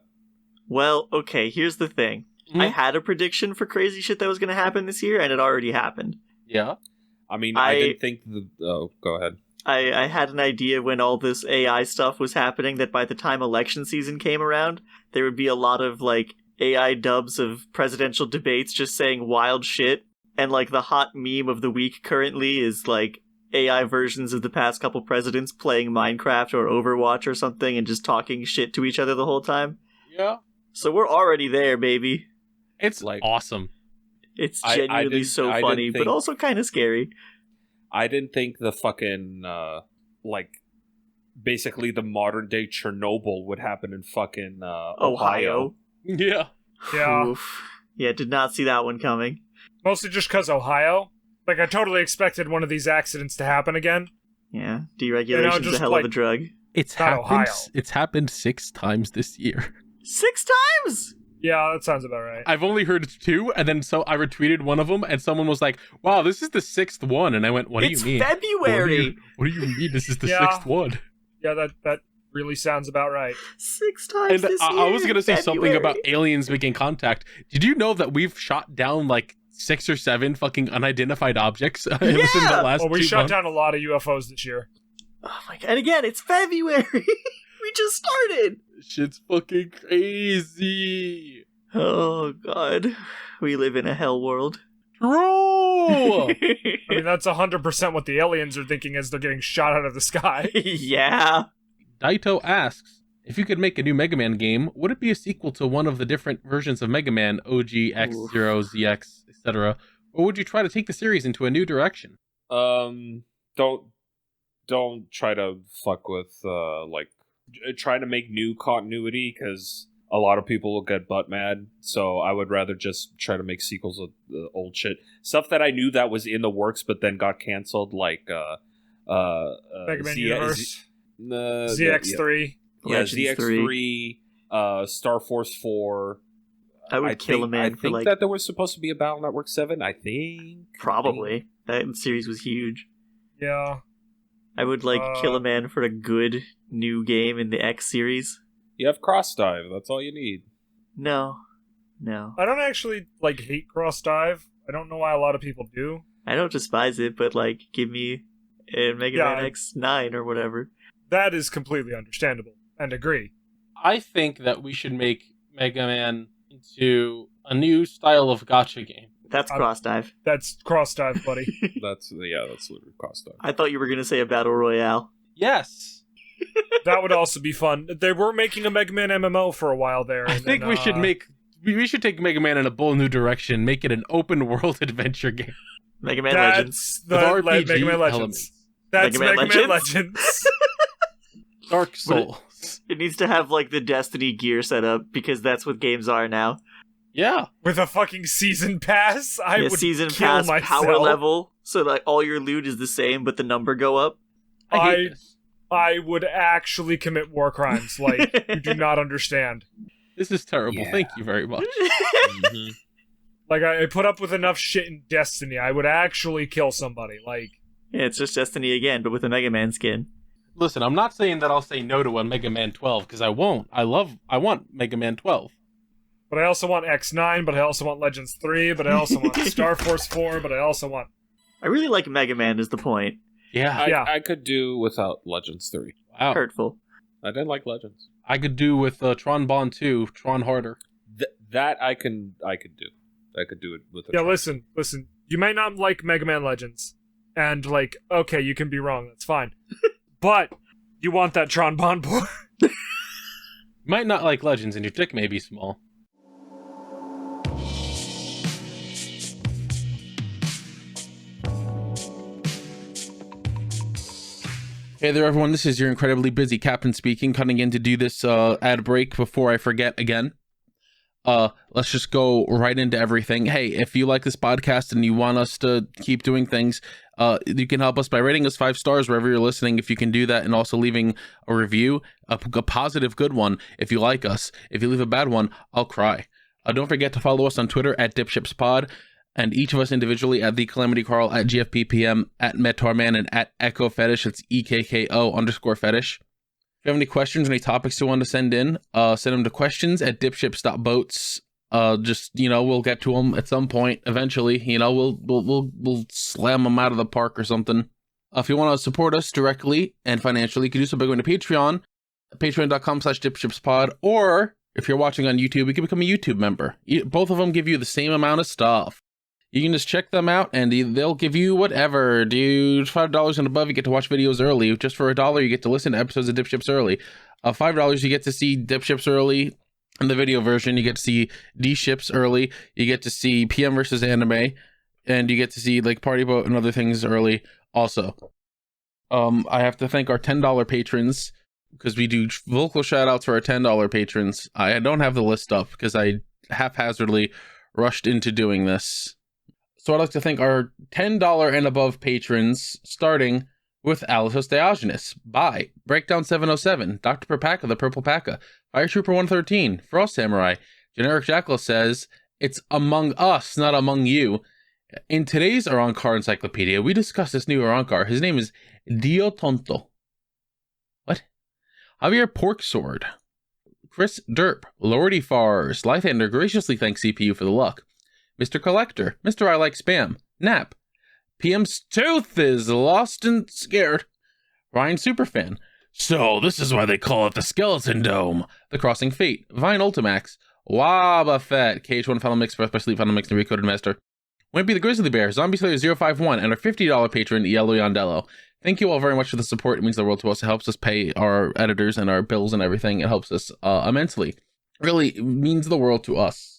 Well, okay, here's the thing. Mhm. I had a prediction for crazy shit that was going to happen this year, and it already happened. Yeah. I mean, I didn't think go ahead. I had an idea when all this AI stuff was happening that by the time election season came around, there would be a lot of, like, AI dubs of presidential debates just saying wild shit, And like the hot meme of the week currently is like AI versions of the past couple presidents playing Minecraft or Overwatch or something and just talking shit to each other the whole time. Yeah. So we're already there, baby. It's like awesome. It's genuinely so funny, but also kind of scary. I didn't think the fucking, basically the modern day Chernobyl would happen in fucking Ohio. Yeah. Yeah. Oof. Yeah, did not see that one coming. Mostly just because Ohio. Like, I totally expected one of these accidents to happen again. Yeah, deregulation's a hell of a drug. It's happened 6 times this year. 6 times?! Yeah, that sounds about right. I've only heard 2, and then so I retweeted one of them, and someone was like, "Wow, this is the 6th one," and I went, "What do you mean? It's February. What do you mean? This is the 6th one?" Yeah, that really sounds about right. 6 times And this year. I was gonna say something February. about aliens making contact. Did you know that we've shot down like 6 or 7 fucking unidentified objects within the last? Well, we 2 shot months? down a lot of UFOs this year. Oh my god! And again, it's February. We just started. Shit's fucking crazy. Oh god, we live in a hell world. True. I mean, that's 100% what the aliens are thinking as they're getting shot out of the sky. Yeah. Daito asks, if you could make a new Mega Man game, would it be a sequel to one of the different versions of Mega Man, OG, X0, ZX, etc., or would you try to take the series into a new direction? Don't try to fuck with try to make new continuity, because a lot of people will get butt mad. So I would rather just try to make sequels of the old shit, stuff that I knew that was in the works but then got canceled, like Mega Man Universe, ZX3, yeah, Legends ZX3, Star Force 4. I would kill a man I think that there was supposed to be a Battle Network 7. I think probably that series was huge. Yeah. I would kill a man for a good new game in the X series. You have Cross Dive. That's all you need. No. I don't actually hate Cross Dive. I don't know why a lot of people do. I don't despise it, but give me a Mega Man X9 or whatever. That is completely understandable and agree. I think that we should make Mega Man into a new style of gacha game. That's Cross Dive. That's Cross Dive, buddy. That's literally Cross Dive. I thought you were going to say a Battle Royale. Yes. That would also be fun. They were making a Mega Man MMO for a while there. I think we should take Mega Man in a bold new direction, make it an open world adventure game. Mega Man Legends. That's the RPG Mega Man Legends. elements. That's Mega Man Legends. Dark Souls. It needs to have the Destiny gear set up, because that's what games are now. Yeah. With a fucking season pass, I would season kill pass myself. power level, so all your loot is the same, but the number go up. I hate this. I would actually commit war crimes. You do not understand. This is terrible. Yeah. Thank you very much. Mm-hmm. I put up with enough shit in Destiny. I would actually kill somebody. Yeah, it's just Destiny again, but with a Mega Man skin. Listen, I'm not saying that I'll say no to a Mega Man 12, because I won't. I want Mega Man 12. But I also want X9, but I also want Legends 3, but I also want Star Force 4, but I also want... I really like Mega Man is the point. Yeah. I could do without Legends 3. Wow. Hurtful. I didn't like Legends. I could do with Tron Bond 2, Tron Harder. That I could do. I could do it with Yeah, listen. You may not like Mega Man Legends. And, okay, you can be wrong. That's fine. But you want that Tron Bond board. You might not like Legends, and your dick may be small. Hey there, everyone. This is your incredibly busy captain speaking, cutting in to do this ad break before I forget again. Let's just go right into everything. Hey, if you like this podcast and you want us to keep doing things, you can help us by rating us 5 stars wherever you're listening, if you can do that, and also leaving a review, a positive good one if you like us. If you leave a bad one, I'll cry. Don't forget to follow us on Twitter at DipShipsPod, and each of us individually at The Calamity Carl, at GFPPM, at Metorman, and at Echo Fetish. It's EKKO_fetish. If you have any questions, any topics you want to send in, send them to questions@dipships.boats. We'll get to them at some point eventually. We'll slam them out of the park or something. If you want to support us directly and financially, you can do so by going to Patreon, patreon.com/dipshipspod, or if you're watching on YouTube, you can become a YouTube member. Both of them give you the same amount of stuff. You can just check them out, and they'll give you whatever. Dude, $5 and above, you get to watch videos early. Just for $1, you get to listen to episodes of DipShips early. $5, you get to see DipShips early. In the video version, you get to see DShips early. You get to see PM versus Anime, and you get to see like Party Boat and other things early also. I have to thank our $10 patrons, because we do vocal shout outs for our $10 patrons. I don't have the list up because I haphazardly rushed into doing this. So I'd like to thank our $10 and above patrons, starting with Alice Diogenes, Bye, Breakdown 707, Dr. Perpaka, the Purple Paka, Fire Trooper 113, Frost Samurai, Generic Jackal says, it's among us, not among you. In today's Arankar Encyclopedia, we discuss this new Arankar. His name is Dio Tonto. What? Javier Porksword, Chris Derp, Lordy Fars, Lythander graciously thanks CPU for the luck. Mr. Collector, Mr. I Like Spam, Nap, PM's tooth is lost and scared, Ryan Superfan, so this is why they call it the Skeleton Dome, The Crossing Fate, Vine Ultimax, Wabafet, KH1 Final Mix, Breath by Sleep Final Mix, and Recoded Master, Wimpy the Grizzly Bear, Zombie Slayer 051, and our $50 patron, Yellow Yondello. Thank you all very much for the support. It means the world to us. It helps us pay our editors and our bills and everything. It helps us immensely. Really, it means the world to us.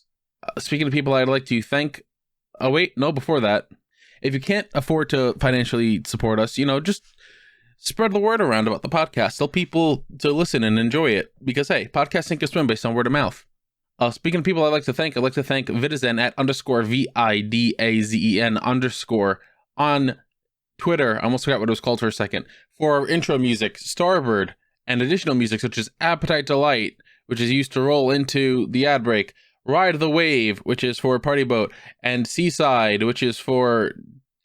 Speaking of people I'd like to thank... Oh, wait. No, before that. If you can't afford to financially support us, just spread the word around about the podcast. Tell people to listen and enjoy it. Because, hey, podcasts sink or swim based on word of mouth. Speaking of people I'd like to thank Vidazen at _VIDAZEN_ on Twitter. I almost forgot what it was called for a second. For our intro music, Starbird, and additional music such as Appetite Delight, which is used to roll into the ad break. Ride the Wave, which is for Party Boat, and Seaside, which is for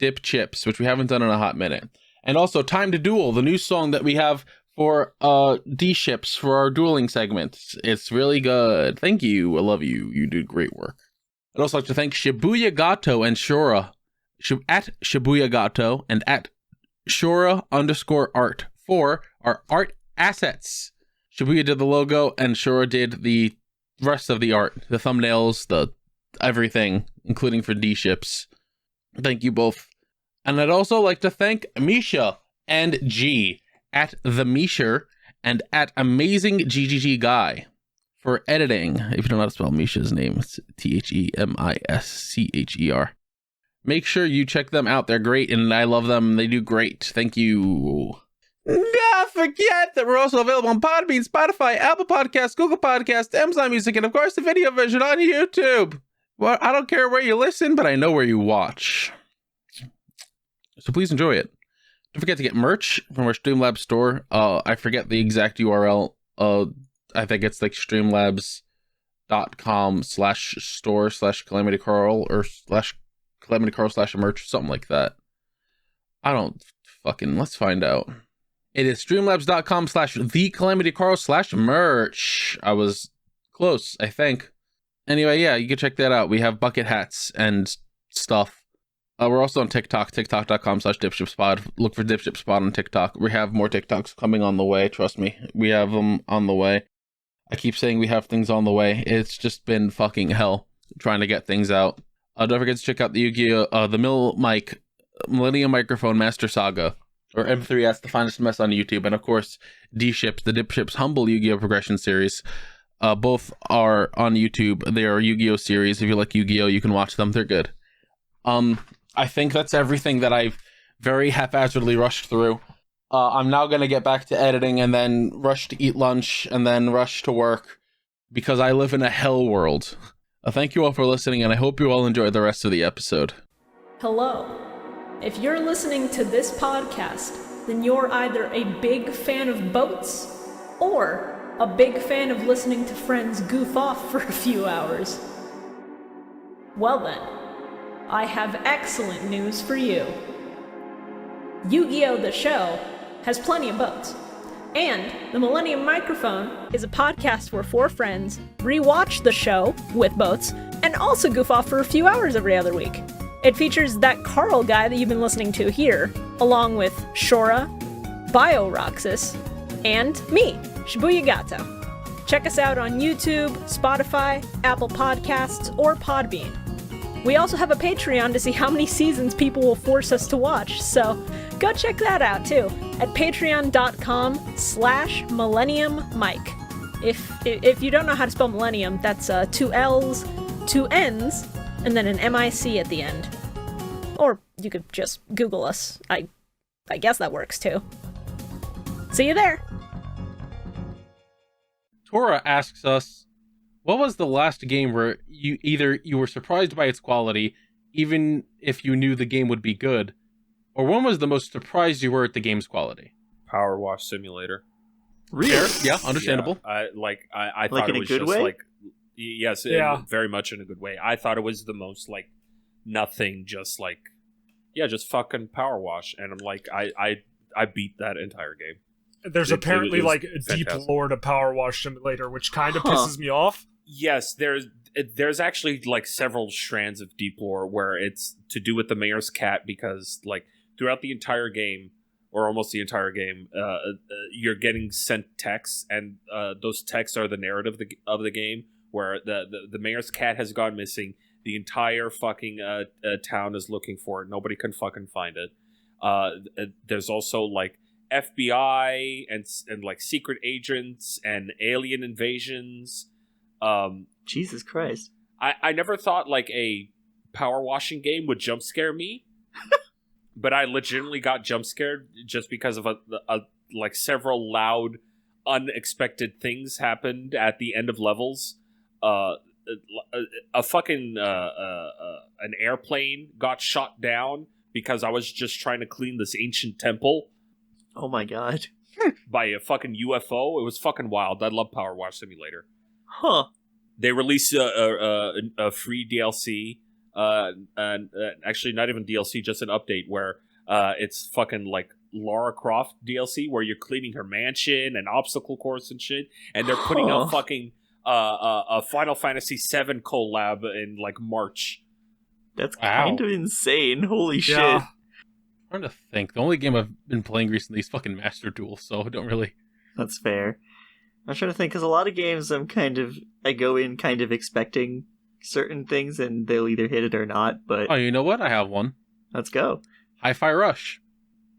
DipShips, which we haven't done in a hot minute. And also Time to Duel, the new song that we have for DShips for our dueling segments. It's really good. Thank you. I love you. You do great work. I'd also like to thank Shibuya Gato and Shora, at Shibuya Gato and at Shora_art for our art assets. Shibuya did the logo and Shora did the rest of the art, the thumbnails, the everything, including for DShips. Thank you both. And I'd also like to thank Misha and G at the Misher and at Amazing GGG Guy for editing. If you don't know how to spell Misha's name, it's TheMischer. Make sure you check them out. They're great and I love them. They do great. Thank you. Don't forget that we're also available on Podbean, Spotify, Apple Podcasts, Google Podcasts, Amazon Music, and of course the video version on YouTube. Well, I don't care where you listen, but I know where you watch. So please enjoy it. Don't forget to get merch from our Streamlabs store. I forget the exact URL. I think it's like streamlabs.com/store/calamitycarl or /calamitycarl/merch, something like that. I don't fucking, let's find out. It is streamlabs.com/thecalamitycarl/merch. I was close, I think. Anyway, yeah, you can check that out. We have bucket hats and stuff. We're also on TikTok, tiktok.com/DipShipsPod. Look for DipShipsPod on TikTok. We have more TikToks coming on the way. Trust me, we have them on the way. I keep saying we have things on the way. It's just been fucking hell trying to get things out. Don't forget to check out the Yu-Gi-Oh! The Millennium Microphone Master Saga, or M3S, the finest mess on YouTube, and of course DShips, the DipShips Humble Yu-Gi-Oh! Progression series. Both are on YouTube. They are Yu-Gi-Oh! Series. If you like Yu-Gi-Oh! You can watch them. They're good. I think that's everything that I've very haphazardly rushed through. I'm now going to get back to editing and then rush to eat lunch and then rush to work because I live in a hell world. Thank you all for listening, and I hope you all enjoy the rest of the episode. Hello. If you're listening to this podcast, then you're either a big fan of boats or a big fan of listening to friends goof off for a few hours. Well then, I have excellent news for you. Yu-Gi-Oh! The Show has plenty of boats. And the Millennium Microphone is a podcast where four friends rewatch the show with boats and also goof off for a few hours every other week. It features that Carl guy that you've been listening to here, along with Shora, BioRoxas, and me, Shibuya Gato. Check us out on YouTube, Spotify, Apple Podcasts, or Podbean. We also have a Patreon to see how many seasons people will force us to watch, so go check that out too at patreon.com/Millennium Mic. If you don't know how to spell millennium, that's 2 L's, 2 N's, and then an MIC at the end. Or you could just Google us. I guess that works too. See you there! Tora asks us, what was the last game where you were surprised by its quality, even if you knew the game would be good, or when was the most surprised you were at the game's quality? Power Wash Simulator. Fair? Yeah, understandable. Yeah, I Like thought in it a was good just way? like, yes, very much in a good way. I thought it was the most like nothing, just like, yeah, just fucking Power Wash, and I'm like, I beat that entire game. There's apparently it was like a deep fantastic. lore to Power Wash Simulator, which kind of pisses me off. Yes, there's actually like several strands of deep lore where it's to do with the mayor's cat, because like throughout the entire game, or almost the entire game, you're getting sent texts, and those texts are the narrative of the game, where the mayor's cat has gone missing. The entire fucking town is looking for it. Nobody can fucking find it. There's also like FBI and like secret agents and alien invasions. Jesus Christ. I never thought like a power washing game would jump scare me, but I legitimately got jump scared just because of a like several loud, unexpected things happened at the end of levels. A fucking an airplane got shot down because I was just trying to clean this ancient temple Oh my god. by a fucking UFO. It was fucking wild. I love Power Wash Simulator. Huh. They released a free DLC, and actually not even DLC, just an update where it's fucking like Lara Croft DLC, where you're cleaning her mansion and obstacle course and shit, and they're putting out fucking a Final Fantasy VII collab in like March. That's Wow. kind of insane. Holy shit. Yeah. I'm trying to think. The only game I've been playing recently is fucking Master Duel, so I don't really... That's fair. I'm trying to think, because a lot of games I go in kind of expecting certain things, and they'll either hit it or not, but Oh, you know what? I have one. let's go. Hi-Fi Rush.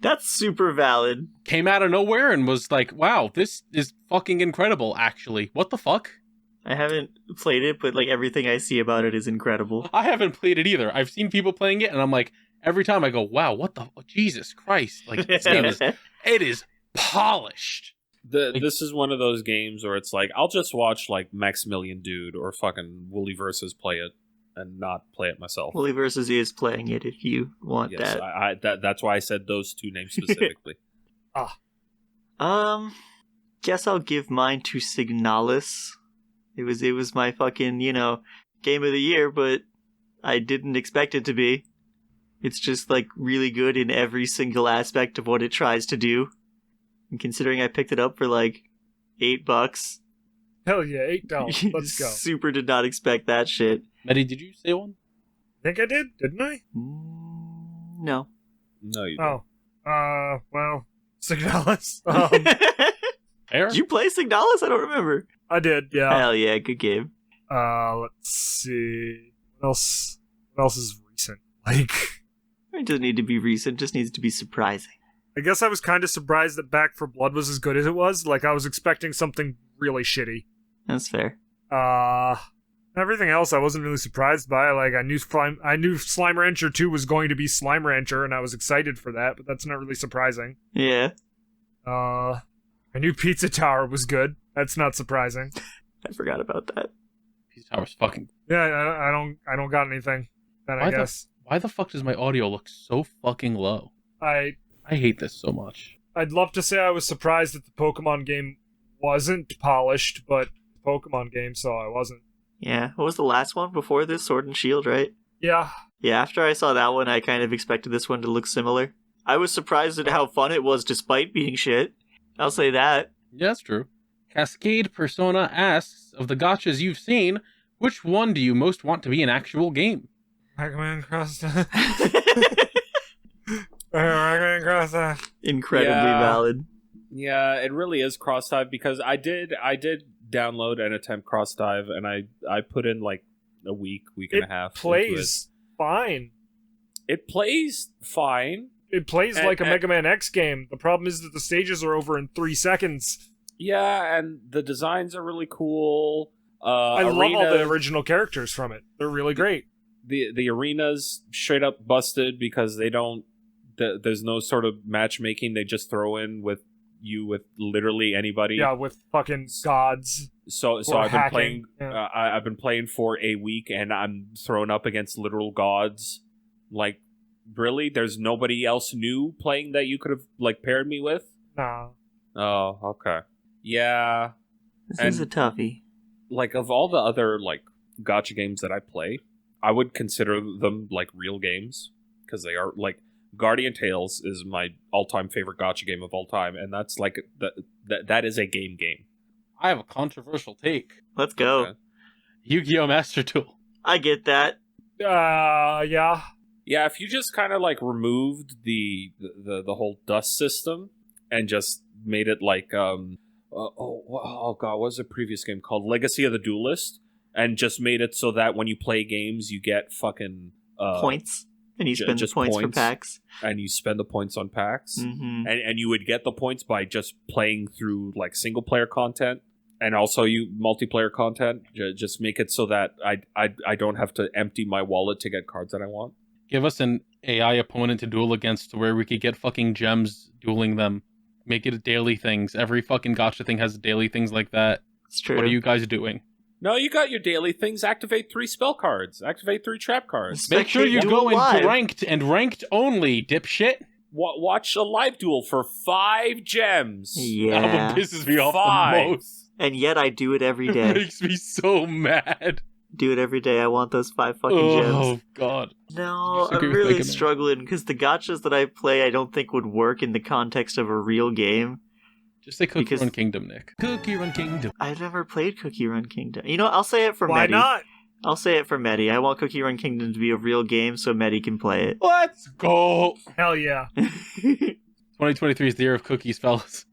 That's super valid. Came out of nowhere and was like, wow, this is fucking incredible, actually. What the fuck? I haven't played it, but like everything I see about it is incredible. I haven't played it either. I've seen people playing it, and I'm like, every time I go, wow, what the... Jesus Christ. Like, this game is... It is polished. This is one of those games where it's like, I'll just watch like Maximilian Dude or fucking Wooly Versus play it and not play it myself. Wooly Versus is playing it if you want Yes, that. that's why I said those two names specifically. Guess I'll give mine to Signalis. It was my fucking, game of the year, but I didn't expect it to be. It's just like really good in every single aspect of what it tries to do. And considering I picked it up for like $8, Hell yeah, $8. Let's go. super did not expect that shit. Maddie, did you say one? Think I did, didn't I? No. No, you don't. Oh. Well, Signalis. Fair? Did you play Signalis? I don't remember. I did, yeah. Hell yeah, good game. Let's see. What else is recent? Like, It doesn't need to be recent, just needs to be surprising. I guess I was kind of surprised that Back for Blood was as good as it was. Like, I was expecting something really shitty. That's fair. Everything else I wasn't really surprised by. Like, I knew Slime Rancher 2 was going to be Slime Rancher, and I was excited for that, but that's not really surprising. Yeah. I knew Pizza Tower was good. That's not surprising. I forgot about that. Pizza Tower's fucking... Yeah, I don't got anything. Then I guess Why the fuck does my audio look so fucking low? I hate this so much. I'd love to say I was surprised that the Pokemon game wasn't polished, but Pokemon game, so I wasn't. Yeah. What was the last one before this? Sword and Shield, right? Yeah. Yeah, after I saw that one, I kind of expected this one to look similar. I was surprised at how fun it was despite being shit. I'll say that. Yeah, that's true. Cascade Persona asks, of the gotchas you've seen, which one do you most want to be an actual game? Pac-Man Cross Pac-Man Cross Incredibly Yeah. valid. Yeah, it really is cross dive, because I did download and attempt cross dive, and I put in like a week and a half. into plays fine. It plays fine. It plays like a Mega Man X game. The problem is that the stages are over in 3 seconds. Yeah, and the designs are really cool. I love all the original characters from it. They're really great. The arenas straight up busted because they don't. There's no sort of matchmaking. They just throw in with literally anybody. Yeah, with fucking gods. So I've been playing. Yeah. I've been playing for a week, and I'm thrown up against literal gods. Like, really? There's nobody else new playing that you could have like paired me with? No. Oh, okay. Yeah. This is a toughie. Like, of all the other like gacha games that I play, I would consider them like real games because they are like. Guardian Tales is my all-time favorite gacha game of all time, and that's like that is a game. I have a controversial take. Let's go. Okay. Yu-Gi-Oh! Master Duel. I get that. Yeah. Yeah, if you just kind of like removed the whole dust system and just made it like oh god, what was the previous game called? Legacy of the Duelist, and just made it so that when you play games you get fucking points. And you spend the points for packs. And you spend the points on packs. Mm-hmm. And you would get the points by just playing through like single player content and also multiplayer content. Just make it so that I don't have to empty my wallet to get cards that I want. Give us an AI opponent to duel against where we could get fucking gems dueling them. Make it daily things. Every fucking gacha thing has daily things like that. It's true. What are you guys doing? No, you got your daily things. Activate 3 spell cards. Activate 3 trap cards. Make sure you go into ranked and ranked only, dipshit. Watch a live duel for 5 gems. Yeah. That one pisses me off 5. the most. And yet I do it every It day. makes me so mad. Do it every day. I want those 5 fucking gems. Oh, God. No, I'm really struggling because the gachas that I play I don't think would work in the context of a real game. Just say Cookie Run Kingdom, Nick. Cookie Run Kingdom. I've never played Cookie Run Kingdom. You know, I'll say it for Medi. Why not? I'll say it for Medi. I want Cookie Run Kingdom to be a real game so Medi can play it. Let's go. Hell yeah. 2023 is the year of cookies, fellas.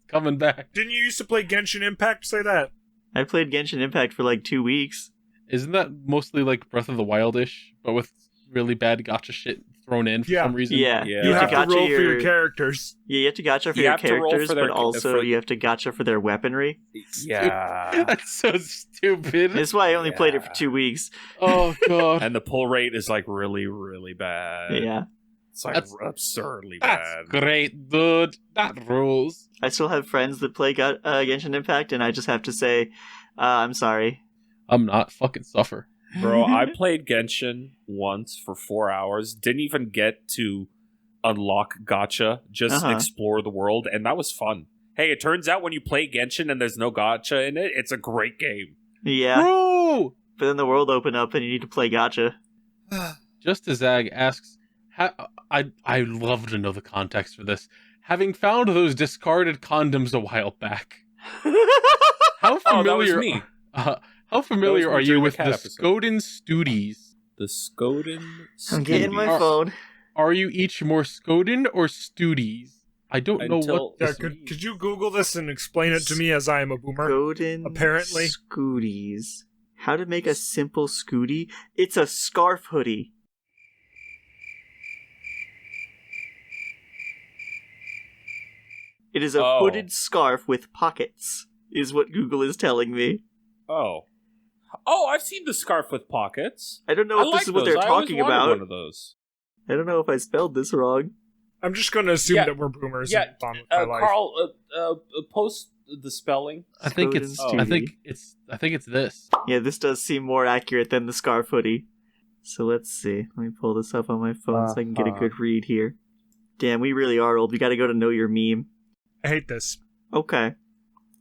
Coming back. Didn't you used to play Genshin Impact? Say that. I played Genshin Impact for like 2 weeks. Isn't that mostly like Breath of the Wild-ish, but with really bad gacha shit thrown in for some reason? Yeah. You have to roll for your characters. Yeah, you have to gacha for your characters, but also you have to gacha for their weaponry. Yeah. That's so stupid. That's why I only played it for 2 weeks. Oh, God. And the pull rate is like really, really bad. Yeah. It's like absurdly bad. That's great, dude. That rules. I still have friends that play Genshin Impact, and I just have to say, I'm sorry. I'm not. Fucking suffer. Bro, I played Genshin once for 4 hours. Didn't even get to unlock gacha. Just explore the world, and that was fun. Hey, it turns out when you play Genshin and there's no gacha in it, it's a great game. Yeah. Bro! But then the world opened up and you need to play gacha. Just as Zag asks, I'd love to know the context for this. Having found those discarded condoms a while back, how familiar? That was me. How familiar are you with the Skoden Studies? The Skoden Studies. I'm getting my phone. Are you each more Skoden or Studies? I don't know what. Yeah, could you Google this and explain it to me as I am a boomer? Skoden apparently. Scooties. How to make a simple scooty? It's a scarf hoodie. It is a hooded scarf with pockets, is what Google is telling me. Oh, I've seen the scarf with pockets. I don't know if this is what they're talking about. One of those. I don't know if I spelled this wrong. I'm just going to assume that we're boomers. Yeah, and Carl, post the spelling. I think it's this. Yeah, this does seem more accurate than the scarf hoodie. So let's see. Let me pull this up on my phone so I can get a good read here. Damn, we really are old. We got to go to Know Your Meme. I hate this. Okay.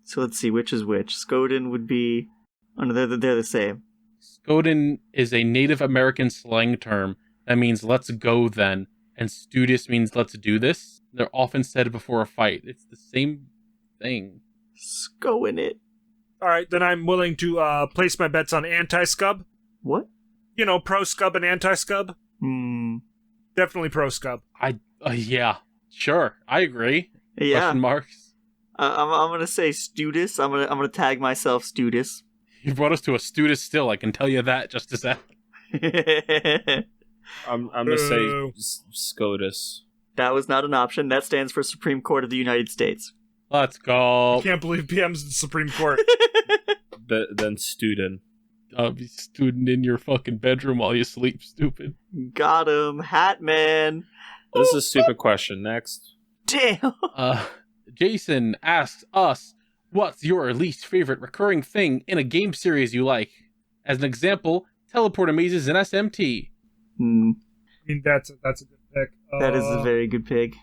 So let's see which is which. Skoden would be... Oh no, they're the same. Skoden is a Native American slang term that means let's go then, and studious means let's do this. They're often said before a fight. It's the same thing. Go in it. Alright, then I'm willing to place my bets on AntiScup. What? You know, Pro Scub and AntiScup. Definitely Pro Scub. Yeah, sure, I agree. Yeah. Question marks. I'm gonna say Studis. I'm gonna tag myself Studis. You brought us to a Studis still. I can tell you that just as that. I'm gonna say Boo. SCOTUS. That was not an option. That stands for Supreme Court of the United States. Let's I go. can't believe PM's the Supreme Court. Then student. Be student in your fucking bedroom while you sleep, stupid. Got him, Hat Man. This is a stupid question. Next. Damn. Jason asks us, what's your least favorite recurring thing in a game series you like? As an example, teleporter mazes in SMT. I mean, that's a good pick. That is a very good pick.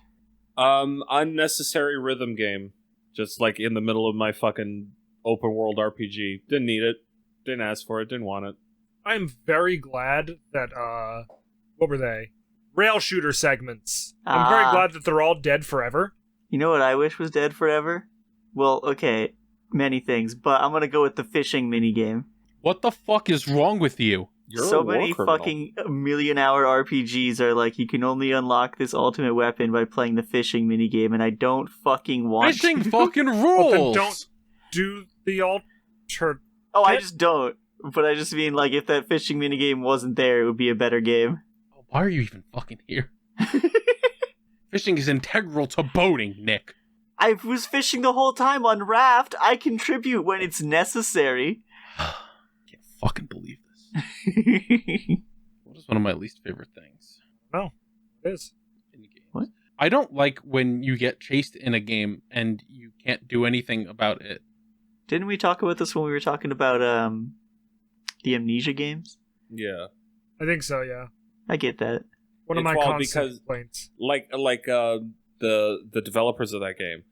Unnecessary rhythm game. Just like in the middle of my fucking open world RPG. Didn't need it. Didn't ask for it. Didn't want it. I'm very glad that, what were they? Rail shooter segments. I'm very glad that they're all dead forever. You know what I wish was dead forever? Well, okay, many things, but I'm gonna go with the fishing minigame. What the fuck is wrong with you? You're So a war many criminal. fucking million-hour RPGs are like, you can only unlock this ultimate weapon by playing the fishing minigame, and I don't fucking want Fishing to. fucking Well, then rules! don't do the alter. Oh, I just don't. But I just mean, like, if that fishing minigame wasn't there, it would be a better game. Why are you even fucking here? Fishing is integral to boating, Nick. I was fishing the whole time on Raft. I contribute when it's necessary. Can't fucking believe this. What is one of my least favorite things No, it is. in games? What? I don't like when you get chased in a game and you can't do anything about it. Didn't we talk about this when we were talking about the Amnesia games? Yeah. I think so, yeah. I get that. One of It's my well, constant because- complaints. The developers of that game,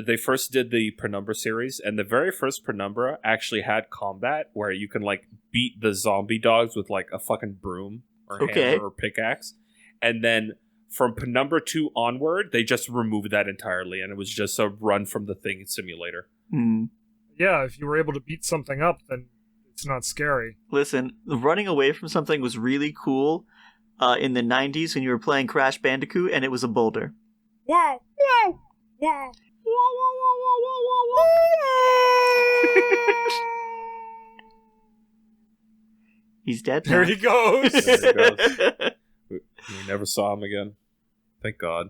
they first did the Penumbra series, and the very first Penumbra actually had combat where you can like beat the zombie dogs with like a fucking broom or Okay. hammer or pickaxe, and then from Penumbra 2 onward, they just removed that entirely, and it was just a run from the thing simulator. Yeah, if you were able to beat something up, then it's not scary. Listen, running away from something was really cool in the 90s when you were playing Crash Bandicoot and it was a boulder. Wow! Wow! Wow! He's dead There now. he goes! There he goes. We never saw him again. Thank God.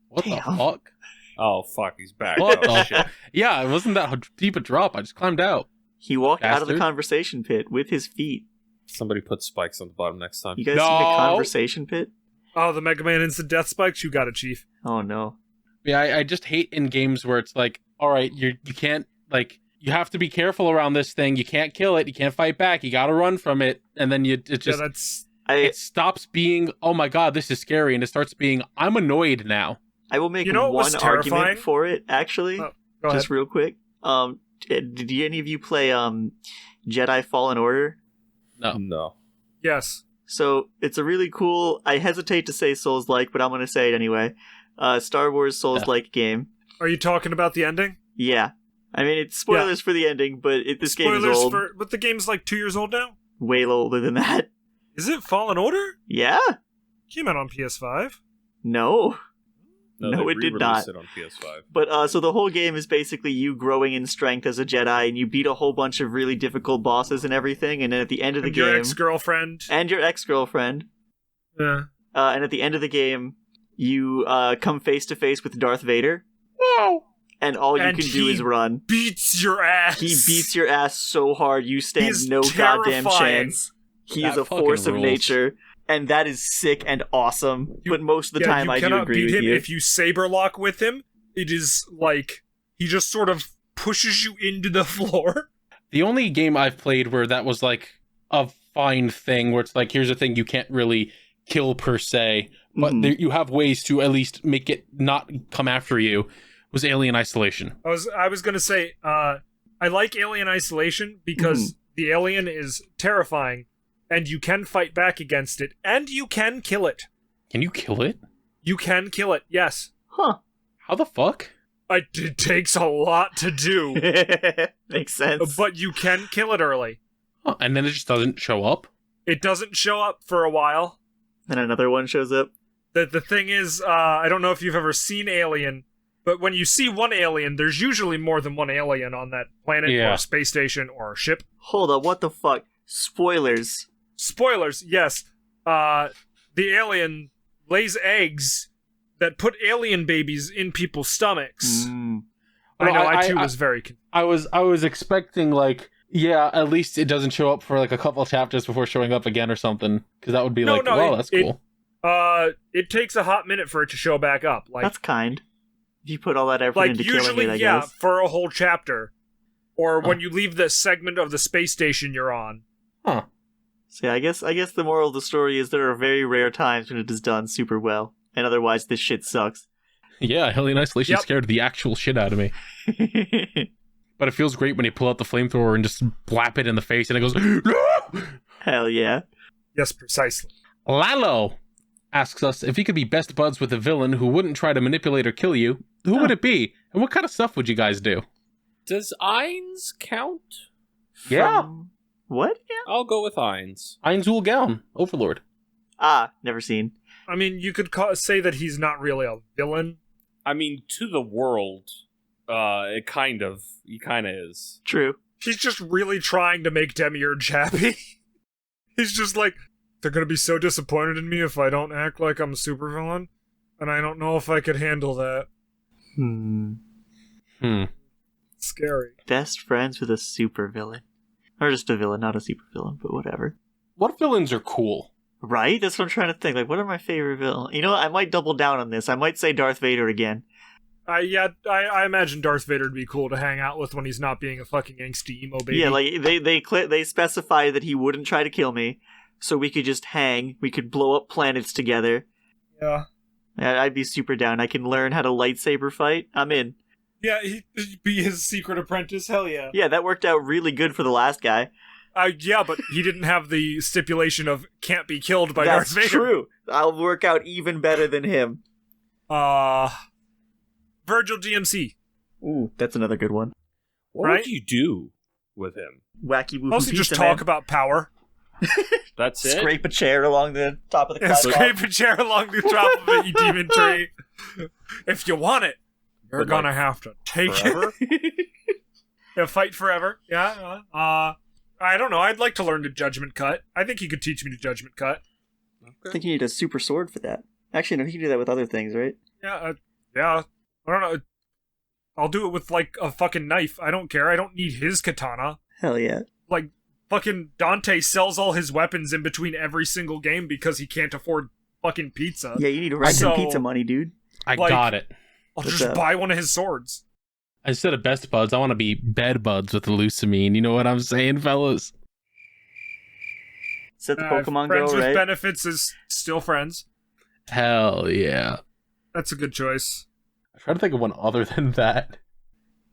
What the Damn. fuck? Oh fuck, he's back. What Oh, the shit. Yeah, it wasn't that deep a drop. I just climbed out. He walked out of the Bastard. conversation pit with his feet. Somebody put spikes on the bottom next time. You guys seen the No. conversation pit? Oh, the Mega Man instant death spikes? You got it, Chief. Oh no. Yeah, I just hate in games where it's like, all right, you can't, like, you have to be careful around this thing. You can't kill it. You can't fight back. You gotta run from it. And then it just, Yeah, that's... it stops being, oh my god, this is scary. And it starts being, I'm annoyed now. I will make You know what one was argument terrifying? for it, actually. Oh, Go ahead. Just real quick. Did any of you play Jedi Fallen Order? No. Yes. So it's a really cool, I hesitate to say Souls-like, but I'm going to say it anyway. Star Wars Souls-like game. Are you talking about the ending? Yeah. I mean, it's spoilers for the ending, but this game is Spoilers old. but the game's like 2 years old now? Way older than that. Is it Fallen Order? Yeah? Came out on PS5. No. No, No, they it did re-released not. it on PS5. But, so the whole game is basically you growing in strength as a Jedi, and you beat a whole bunch of really difficult bosses and everything, and then at the end of the And your game... ex-girlfriend. And your ex-girlfriend. Yeah. And at the end of the game, you come face-to-face with Darth Vader. And all you And can do he is run. Beats your ass. He beats your ass so hard you stand He's no goddamn terrifying. chance. He That is a fucking force of rules. nature, and that is sick and awesome. But most of the time, you I do cannot agree beat with him you. if you saber lock with him. It is like he just sort of pushes you into the floor. The only game I've played where that was like a fine thing, where it's like, here's a thing you can't really kill per se, but Mhm. there, you have ways to at least make it not come after you, was Alien Isolation. I was gonna say, I like Alien Isolation because the alien is terrifying, and you can fight back against it, and you can kill it. Can you kill it? You can kill it, yes. Huh. How the fuck? It takes a lot to do, Makes sense. but you can kill it early. Huh, and then it just doesn't show up? It doesn't show up for a while. Then another one shows up. The thing is, I don't know if you've ever seen Alien, but when you see one alien, there's usually more than one alien on that planet Yeah. or space station or ship. Hold up, what the fuck? Spoilers. spoilers, yes. The alien lays eggs that put alien babies in people's stomachs. I know, I too was very confused. I was expecting, like, yeah, at least it doesn't show up for, like, a couple of chapters before showing up again or something. Because that would be that's cool. It takes a hot minute for it to show back up. Like, that's kind. If you put all that effort into killing it, I guess. For a whole chapter. Or when you leave the segment of the space station you're on. Huh. So yeah, I guess the moral of the story is there are very rare times when it is done super well. And otherwise, this shit sucks. Yeah, Alien Isolation scared the actual shit out of me. But it feels great when you pull out the flamethrower and just blap it in the face and it goes, no! Hell yeah. Yes, precisely. Lalo asks us if you could be best buds with a villain who wouldn't try to manipulate or kill you, who would it be? And what kind of stuff would you guys do? Does Ainz count? Yeah. What? Yeah. I'll go with Ainz. Ainz Ul Galn, Overlord. Never seen. I mean, you could say that he's not really a villain. I mean, to the world, he kind of is. True. He's just really trying to make Demiurge happy. He's just like, they're gonna be so disappointed in me if I don't act like I'm a supervillain, and I don't know if I could handle that. Scary. Best friends with a supervillain. Or just a villain, not a supervillain, but whatever. What villains are cool? Right? That's what I'm trying to think. Like, what are my favorite villains? You know what? I might double down on this. I might say Darth Vader again. I imagine Darth Vader would be cool to hang out with when he's not being a fucking angsty emo baby. Yeah, like, they specify that he wouldn't try to kill me, so we could just hang. We could blow up planets together. Yeah. I'd be super down. I can learn how to lightsaber fight. I'm in. Yeah, he'd be his secret apprentice. Hell yeah. Yeah, that worked out really good for the last guy. Yeah, but he didn't have the stipulation of can't be killed by Darth Vader. That's true. I'll work out even better than him. Virgil DMC. Ooh, that's another good one. What would you do with him? Wacky woohoo Mostly just pizza talk man. about power. That's it? Scrape a chair along the top of the class. Scrape a chair along the top of it, you demon tree. If you want it, you're gonna have to take it. Yeah, fight forever. Yeah. I don't know. I'd like to learn the Judgment Cut. I think he could teach me the Judgment Cut. I think you need a super sword for that. Actually, no, he can do that with other things, right? Yeah. I don't know. I'll do it with, like, a fucking knife. I don't care. I don't need his katana. Hell yeah. Like, fucking Dante sells all his weapons in between every single game because he can't afford fucking pizza. Yeah, you need to rack some pizza money, dude. I got it. I'll just buy one of his swords. Instead of best buds, I want to be bed buds with Lusamine. You know what I'm saying, fellas? Is that the Pokemon friends Go, with right? benefits is still friends. Hell yeah. That's a good choice. I'm trying to think of one other than that.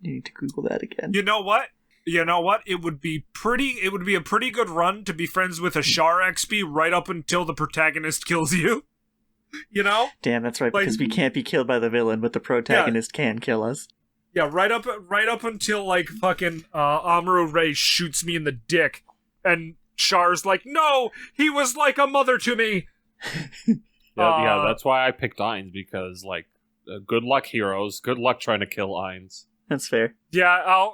You need to Google that again. You know what? It would be a pretty good run to be friends with a Char XP right up until the protagonist kills you. You know? Damn, that's right, because we can't be killed by the villain, but the protagonist can kill us. Yeah, right up until, like, fucking Amuro Ray shoots me in the dick, and Char's like, no, he was like a mother to me. Yeah, that's why I picked Ainz, because, like, good luck, heroes. Good luck trying to kill Ainz. That's fair. Yeah,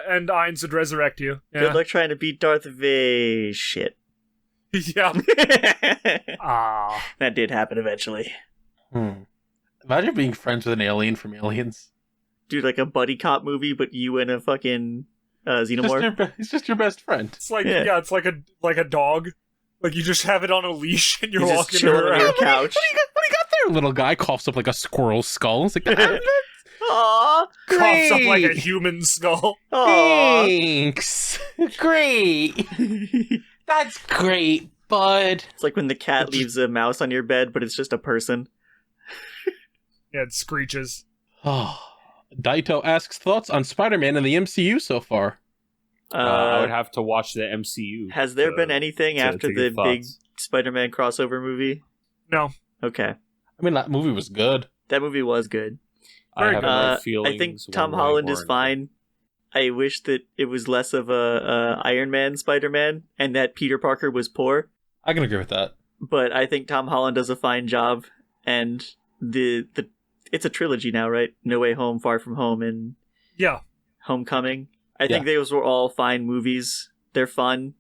and Ainz would resurrect you. Yeah. Good luck trying to beat Darth Vader. Shit. Yeah. That did happen eventually. Imagine being friends with an alien from Aliens. Dude, like a buddy cop movie, but you and a fucking xenomorph. He's just your best friend. It's like it's like a dog. Like you just have it on a leash and you're just walking chilling around. on your couch. What do you got there? Little guy coughs up like a squirrel skull. It's like, Aww, Coughs up like a human skull. Aww. thanks. Great. That's great, bud. It's like when the cat leaves a mouse on your bed, but it's just a person. Yeah, it screeches. Oh. Daito asks thoughts on Spider-Man in the MCU so far. I would have to watch the MCU. Has there been anything after the big Spider-Man crossover movie? No. Okay. I mean, that movie was good. That movie was good. I have no feelings. I think Tom Holland is fine. I wish that it was less of a Iron Man Spider-Man and that Peter Parker was poor. I can agree with that. But I think Tom Holland does a fine job, and it's a trilogy now, right? No Way Home, Far From Home, and Homecoming. I think those were all fine movies. They're fun.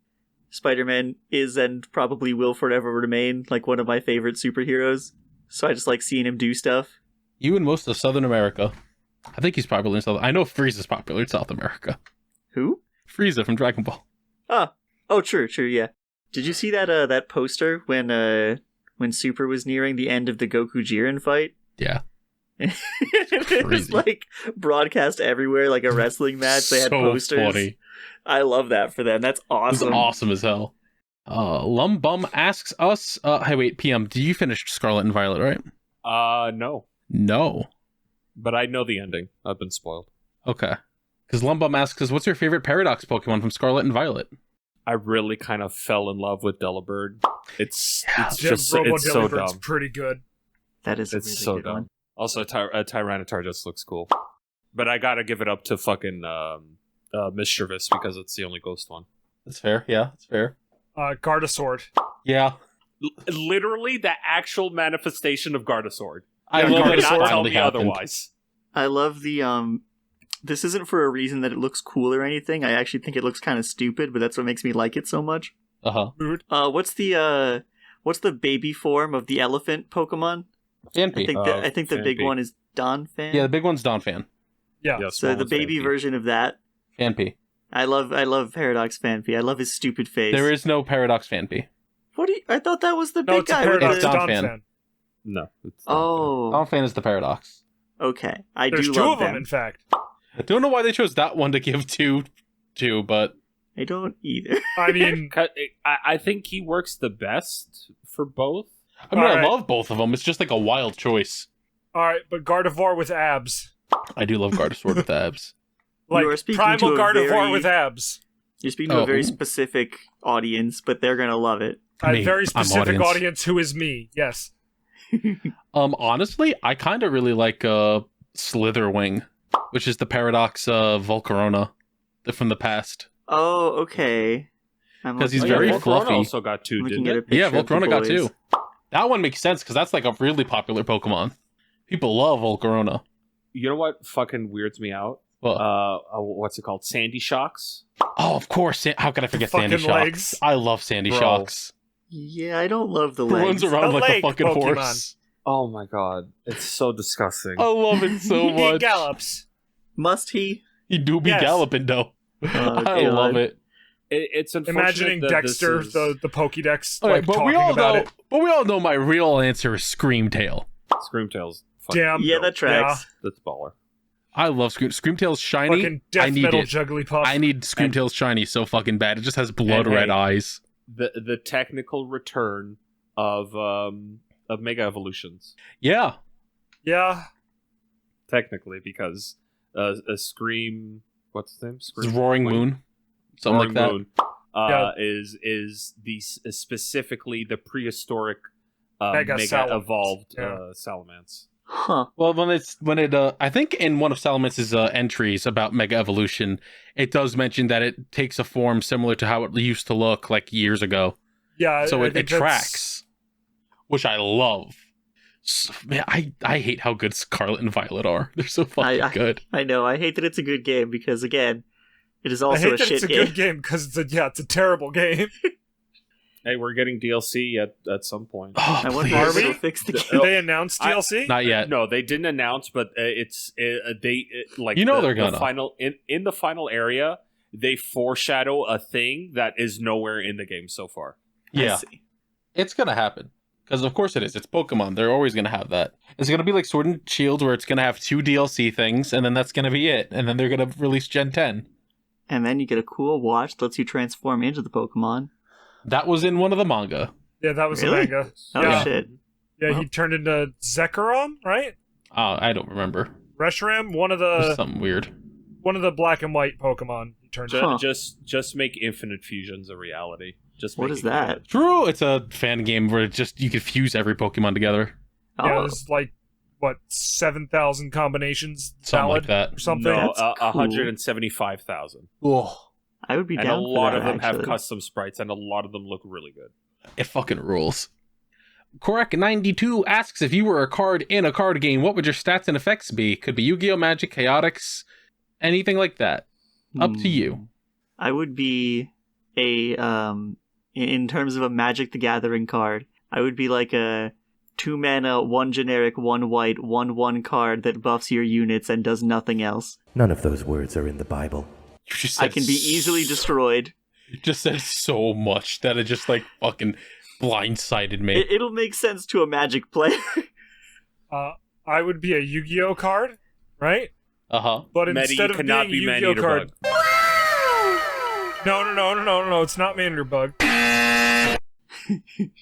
Spider-Man is and probably will forever remain like one of my favorite superheroes. So I just like seeing him do stuff. You and most of Southern America. I think he's popular in South. I know Frieza's popular in South America. Who? Frieza from Dragon Ball. Oh, true, yeah. Did you see that poster when Super was nearing the end of the Goku Jiren fight? Yeah. It was Crazy. like broadcast everywhere, like a wrestling match. They had So posters. funny. I love that for them. That's It's awesome. awesome as hell. Lumbum asks us, hey wait, PM, did you finish Scarlet and Violet, right? No. No. But I know the ending. I've been spoiled. Okay. Because Lumbum asks us, what's your favorite Paradox Pokemon from Scarlet and Violet? I really kind of fell in love with Delibird. It's just Robo it's so Deliverance dumb. pretty good. That is a It's really so good dumb. one. Also, a Tyranitar just looks cool. But I gotta give it up to fucking Mischievous because it's the only ghost one. That's fair. Yeah, that's fair. Gardevoir. Yeah. Literally, the actual manifestation of Gardevoir. I Yeah, love that it Gardevoir, Not tell finally me happened. otherwise. I love the this isn't for a reason that it looks cool or anything. I actually think it looks kind of stupid, but that's what makes me like it so much. Uh-huh. Mood. What's the baby form of the elephant Pokemon? Phanpy. I think the big Phanpy. one is Donphan. Yeah, the big one's Donphan. Yeah. Yeah, So small the one's baby Phanpy. version of that. Phanpy. I love Paradox Phanpy. I love his stupid face. There is no Paradox Phanpy. What do you, I thought that was the No, big it's a guy with Paradox It's the... Don Don fan. fan. No. It's not Oh, Donphan is the Paradox. okay. I There's do two love of them, them. in fact. I don't know why they chose that one to give to, but I don't either. I mean, I think he works the best for both. I mean, Alright. I love both of them. It's just like a wild choice. all right, but Gardevoir with abs. I do love Gardevoir with abs. Like, You are speaking primal to a Gardevoir very- with abs. You're speaking to a Oh. very specific audience, but they're gonna love it. A Me. very I'm specific audience. audience who is me. Yes. Honestly, I kind of really like Slitherwing, which is the Paradox Volcarona from the past. Oh, okay. I'm 'Cause he's looking very at Volcarona it. fluffy. also got two, I'm looking didn't at a it? picture Yeah, of the Volcarona got boys. two. That one makes sense because that's like a really popular Pokemon. People love Volcarona. You know what fucking weirds me out? Well, What's it called? Sandy Shocks? oh, of course. How could I forget Sandy fucking Shocks? legs. I love Sandy Bro. Shocks. Yeah, I don't love the Who legs. runs around The like a leg fucking Pokemon. horse. Oh my god. It's so disgusting. I love it so He much. gallops. Must he? He do be Yes. galloping though. I God. love it. It's unfortunate Imagining that Dexter, this is... the Pokédex, All like right, but talking we all about know. it. But we all know my real answer is Screamtail. Screamtail's fucking Damn. Yeah, dope. that tracks. That's baller. I love Screamtail's shiny. Fucking I death need metal it. Jigglypuff. I need Screamtail's shiny so fucking bad. It just has blood And red hey, eyes. The technical return of Mega Evolutions. Yeah. Yeah. Technically, because a Scream... What's his name? It's Scream Roaring Wait. Moon. Something Roaring like that. Moon, Yeah. is specifically the prehistoric Mega mega Salamence. evolved Yeah. Salamence. Huh. Well, I think in one of Salamance's entries about Mega Evolution, it does mention that it takes a form similar to how it used to look like years ago. Yeah. So I it think that's- tracks, which I love. So, man, I hate how good Scarlet and Violet are. They're so fucking good. I know. I hate that it's a good game because, again, it is I also hate a that shit it's a game. good game because it's a terrible game. Hey, we're getting DLC at some point. Oh, I wonder please. if it'll fix the The- game. Did they announce DLC? Not yet. No, they didn't announce, but like You know the, they're gonna. the final in the final area. They foreshadow a thing that is nowhere in the game so far. I Yeah, see. it's gonna happen. Because of course it is. It's Pokemon. They're always gonna have that. It's gonna be like Sword and Shield, where it's gonna have 2 DLC things, and then that's gonna be it. And then they're gonna release Gen 10. And then you get a cool watch that lets you transform into the Pokemon. That was in one of the manga. Yeah, that was Really? the manga. Oh, Yeah. shit. Yeah, he turned into Zekrom, right? I don't remember. Reshiram, one of There's something weird. the black and white Pokemon. He turned Just, into. just make infinite fusions a reality. Just What make is it that? good. True, it's a fan game where it just you can fuse every Pokemon together. Oh, Yeah, there's like what 7,000 combinations Something valid like that. or something. No, That's cool. 175,000. Oh, I would be And down a for lot that, of them have actually. custom sprites, and a lot of them look really good. it fucking rules. Korak92 asks if you were a card in a card game, what would your stats and effects be? Could be Yu-Gi-Oh! Magic, Chaotix, anything like that. Up to you. I would be a in terms of a Magic the Gathering card, I would be like a 2 mana, 1 generic, 1 white, 1/1 card that buffs your units and does nothing else. None of those words are in the Bible. You just I said can be easily destroyed. You just said so much that it just like fucking blindsided me. It'll make sense to a Magic player. I would be a Yu-Gi-Oh card, right? Uh-huh. But Medi, instead you of cannot being be a Yu-Gi-Oh Man-Eater card, no, it's not Man-Eater Bug.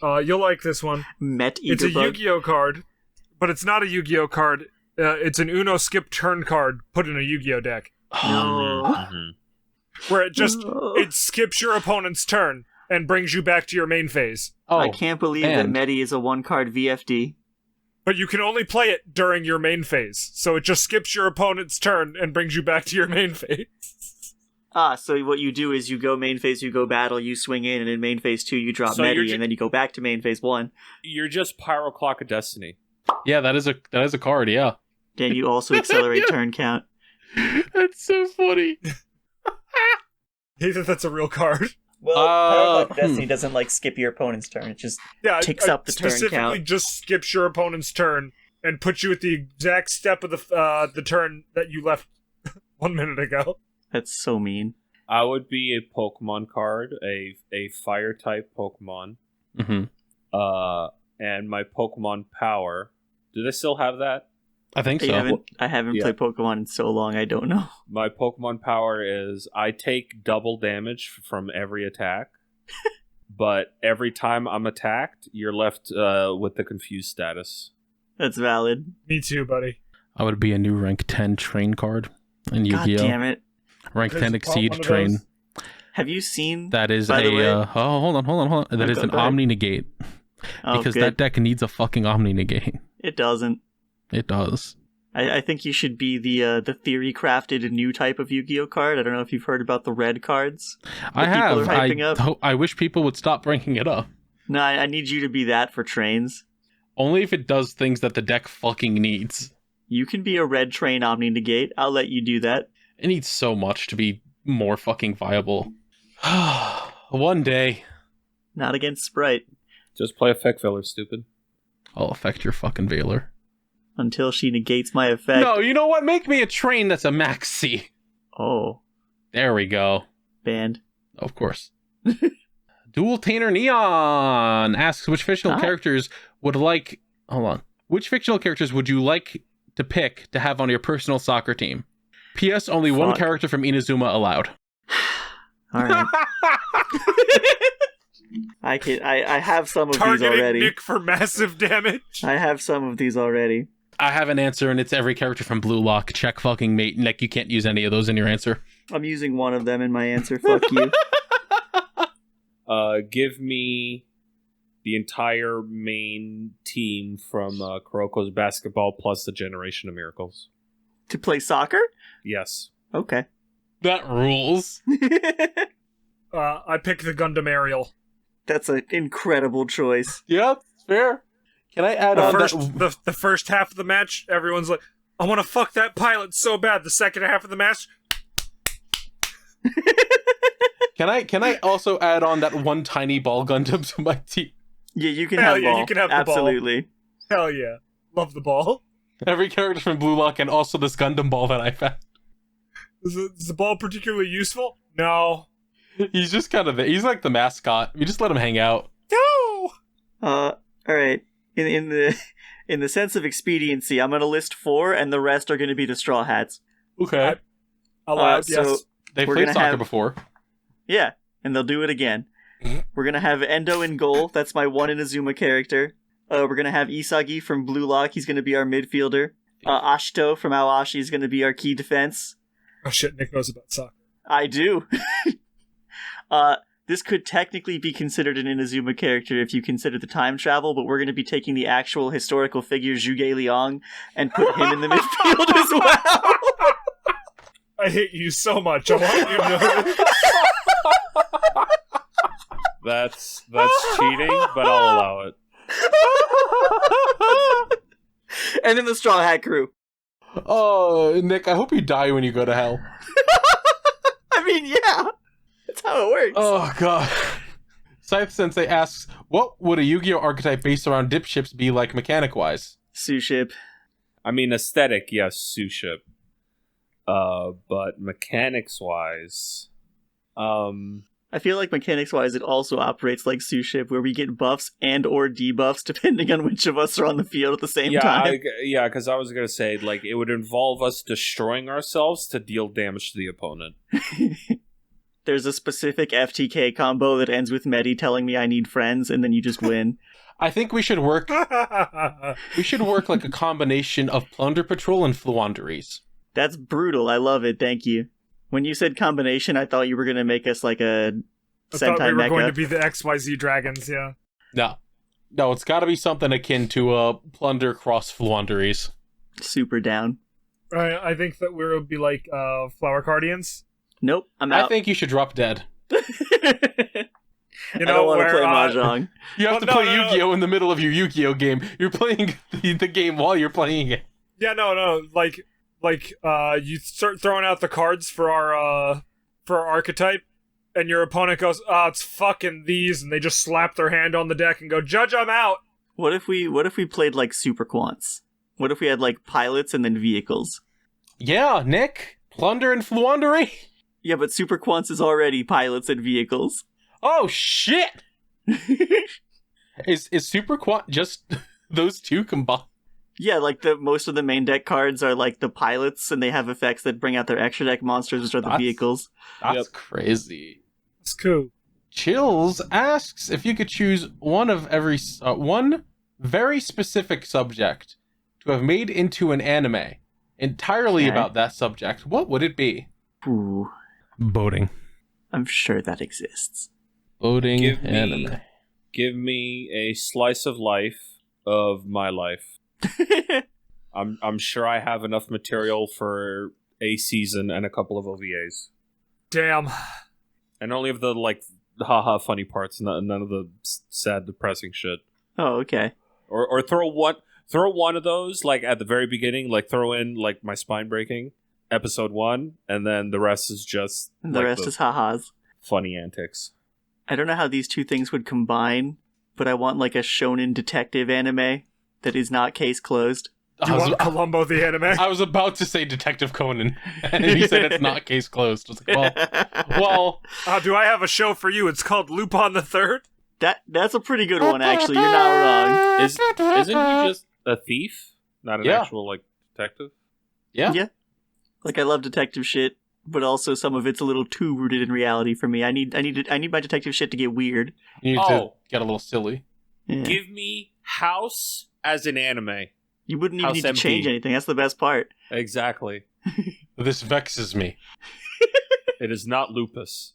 You'll like this one. It's a Yu-Gi-Oh card, but it's not a Yu-Gi-Oh card. It's an Uno skip turn card put in a Yu-Gi-Oh deck, No. where it skips your opponent's turn and brings you back to your main phase. Oh, I can't believe that Medi is a 1-card VFD. But you can only play it during your main phase, so it just skips your opponent's turn and brings you back to your main phase. So what you do is you go main phase, you go battle, you swing in, and in main phase 2 you drop So you're Medi, and then you go back to main phase 1. You're just Pyro Clock of Destiny. Yeah, that is a card, yeah. Then you also accelerate turn count. That's so funny. That's a real card. Well, Pyro Clock Destiny doesn't skip your opponent's turn. It just Ticks up the turn specifically count. just skips your opponent's turn and puts you at the exact step of the turn that you left 1 minute ago. That's so mean. I would be a Pokemon card, a fire type Pokemon. Mm-hmm. And my Pokemon power. Do they still have that? I think so. I haven't Yeah. played Pokemon in so long, I don't know. My Pokemon power is I take double damage from every attack, but every time I'm attacked, you're left with the confused status. That's valid. Me too, buddy. I would be a new rank 10 train card in God Yu-Gi-Oh. damn it. Rank Because 10 you exceed bought one of train. those. Have you seen... That is By the way- hold on. That is Go an ahead. Omni Negate. Oh, Because good. that deck needs a fucking Omni Negate. It doesn't. It does. I think you should be the theory-crafted new type of Yu-Gi-Oh card. I don't know if you've heard about the red cards. I that people have. are hyping up. I wish people would stop bringing it up. No, I need you to be that for trains. Only if it does things that the deck fucking needs. You can be a red train Omni Negate. I'll let you do that. It needs so much to be more fucking viable. One day, Not against Sprite. Just play Effect Filler, stupid. I'll affect your fucking Veiler. Until she negates my effect. No, you know what? Make me a train that's a maxi. Oh, There we go. banned. Of course. Dual Tainer Neon asks which fictional Ah. characters would like... Hold on. Which fictional characters would you like to pick to have on your personal soccer team? P.S. Only one Fuck. character from Inazuma allowed. All right. I have some of these Targeting already. Nick for massive damage. I have some of these already. I have an answer, and it's every character from Blue Lock. Check fucking mate. Nick, you can't use any of those in your answer. I'm using one of them in my answer. Fuck you. Give me the entire main team from Kuroko's basketball plus the Generation of Miracles. To play soccer? Yes. Okay. That rules. I pick the Gundam Ariel. That's an incredible choice. Yep, fair. Can I add on The first half of the match, everyone's like, I want to fuck that pilot so bad. The second half of the match, Can I also add on that one tiny ball Gundam to my team? Yeah, you can Hell have yeah, ball. you can have the ball. Absolutely. hell yeah. Love the ball. Every character from Blue Lock and also this Gundam ball that I found. Is the ball particularly useful? No. He's just kind of he's like the mascot. You just let him hang out. No! All right. In the sense of expediency, I'm gonna list 4, and the rest are gonna be the Straw Hats. Okay. Allowed, so- yes. They've we're played gonna soccer have- before. Yeah, and they'll do it again. Mhm. We're gonna have Endo in goal. That's my one Inazuma character. We're gonna have Isagi from Blue Lock. He's gonna be our midfielder. Ashito from Aoashi is gonna be our key defense. Oh shit, Nick knows about soccer. I do. This could technically be considered an Inazuma character if you consider the time travel, but we're going to be taking the actual historical figure Zhuge Liang and put him in the midfield as well. I hate you so much. I want you to know this. That's cheating, but I'll allow it. And then the Straw Hat Crew. Oh, Nick, I hope you die when you go to hell. I mean, yeah. That's how it works. Oh, God. Scythe Sensei asks, what would a Yu-Gi-Oh archetype based around DipShips be like mechanic-wise? Suship. I mean, aesthetic, yes, Suship. But mechanics-wise, I feel like mechanics-wise, it also operates like Suship, where we get buffs and or debuffs depending on which of us are on the field at the same time. Because I was gonna say, like, it would involve us destroying ourselves to deal damage to the opponent. There's a specific FTK combo that ends with Medi telling me I need friends, and then you just win. I think we should work. We should work like a combination of Plunder Patrol and Fluanderies. That's brutal. I love it. Thank you. When you said combination, I thought you were going to make us like a I Sentai thought we were mecha. going to be the XYZ dragons, yeah. No, it's got to be something akin to Plunder cross Fluanderies. Super down. I think that we'll be like Flower Guardians. Nope, I'm out. I think you should drop dead. You I know, don't want to where, play Mahjong. You have Well, to no, play no, no. Yu-Gi-Oh in the middle of your Yu-Gi-Oh game. You're playing the game while you're playing it. Yeah, no, like you start throwing out the cards for our archetype, and your opponent goes, "Oh, it's fucking these," and they just slap their hand on the deck and go, "Judge, I'm out." What if we played like Super Quants? What if we had like pilots and then vehicles? Yeah, Nick. Plunder and Fluandery. Yeah, but Super Quants is already pilots and vehicles. Oh shit! Is Super Quant just those two combined? Yeah, like most of the main deck cards are like the pilots, and they have effects that bring out their extra deck monsters, which are the vehicles. That's crazy. It's cool. Chills asks if you could choose one very specific subject to have made into an anime entirely Okay. about that subject. What would it be? Ooh, Boating. I'm sure that exists. Boating Give me- anime. Give me a slice of life of my life. I'm sure I have enough material for a season and a couple of OVAs, Damn. and only of the like haha funny parts, none of the sad depressing shit. Oh, okay. Or throw one of those like at the very beginning, like throw in like my spine breaking episode 1, and then the rest is just And the rest is ha-has. funny antics. I don't know how these two things would combine, but I want like a shonen detective anime that is not case closed. Do you want Columbo the anime? I was about to say Detective Conan, and he said it's not case closed. I was like, well, Do I have a show for you? It's called Lupin the Third. That's a pretty good one, actually. You're not wrong. Isn't he just a thief, not an Yeah. actual like detective? yeah. Yeah. Like, I love detective shit, but also some of it's a little too rooted in reality for me. I need my detective shit to get weird. You need to get a little silly. Yeah. Give me House as an anime. You wouldn't even House need to MD. change anything. That's the best part. Exactly. This vexes me. It is not lupus.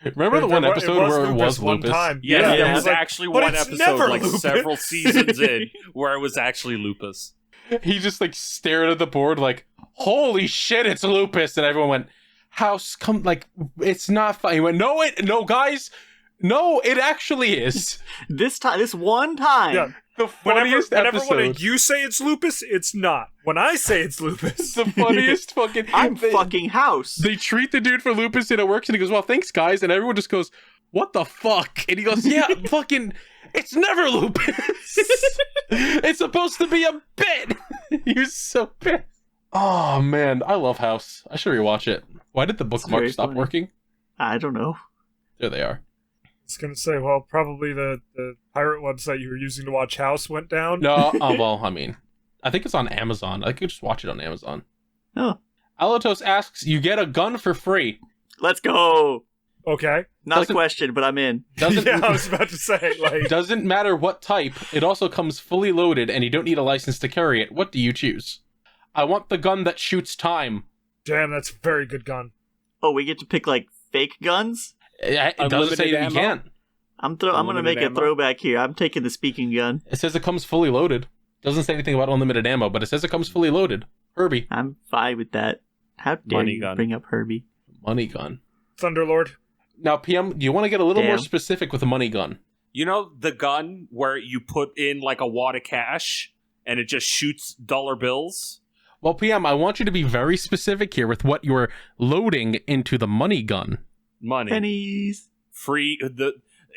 Remember the one episode where it was one lupus? time. Yes, Yeah. there Yeah. was actually But one it's episode, never like lupus. several seasons in, where it was actually lupus. He just like stared at the board like, holy shit, it's lupus. And everyone went, House, come, like, it's not fun. He went, no, guys, no, it actually is. This one time. Yeah. The Whenever funniest episode. when you say it's lupus, it's not. When I say it's lupus, The funniest fucking. I'm they, fucking House. They treat the dude for lupus and it works, and he goes, well, thanks, guys. And everyone just goes, what the fuck? And he goes, yeah, fucking, it's never lupus. It's supposed to be a bit. He was so pissed. Oh, man, I love House. I should rewatch it. Why did the very bookmark stop funny. working? I don't know. There they are. I was gonna say, well, probably the pirate website you were using to watch House went down. No, well, I mean, I think it's on Amazon. I could just watch it on Amazon. Oh, Alatos asks, you get a gun for free. let's go. Okay. Not Doesn't- a question, but I'm in. Doesn't Yeah, I was about to say, like, doesn't matter what type. It also comes fully loaded, and you don't need a license to carry it. What do you choose? I want the gun that shoots time. damn, that's a very good gun. Oh, we get to pick like fake guns. It doesn't say that you Unlimited can't. I'm gonna Unlimited make a ammo? throwback here. I'm taking the speaking gun. It says it comes fully loaded. Doesn't say anything about unlimited ammo, but it says it comes fully loaded. Herbie, I'm fine with that. How dare Money you gun. bring up Herbie? money gun. Thunderlord. Now, PM, do you want to get a little more Damn. specific with the money gun? You know the gun where you put in like a wad of cash and it just shoots dollar bills? Well, PM, I want you to be very specific here with what you're loading into the money gun. Money. Pennies. Free.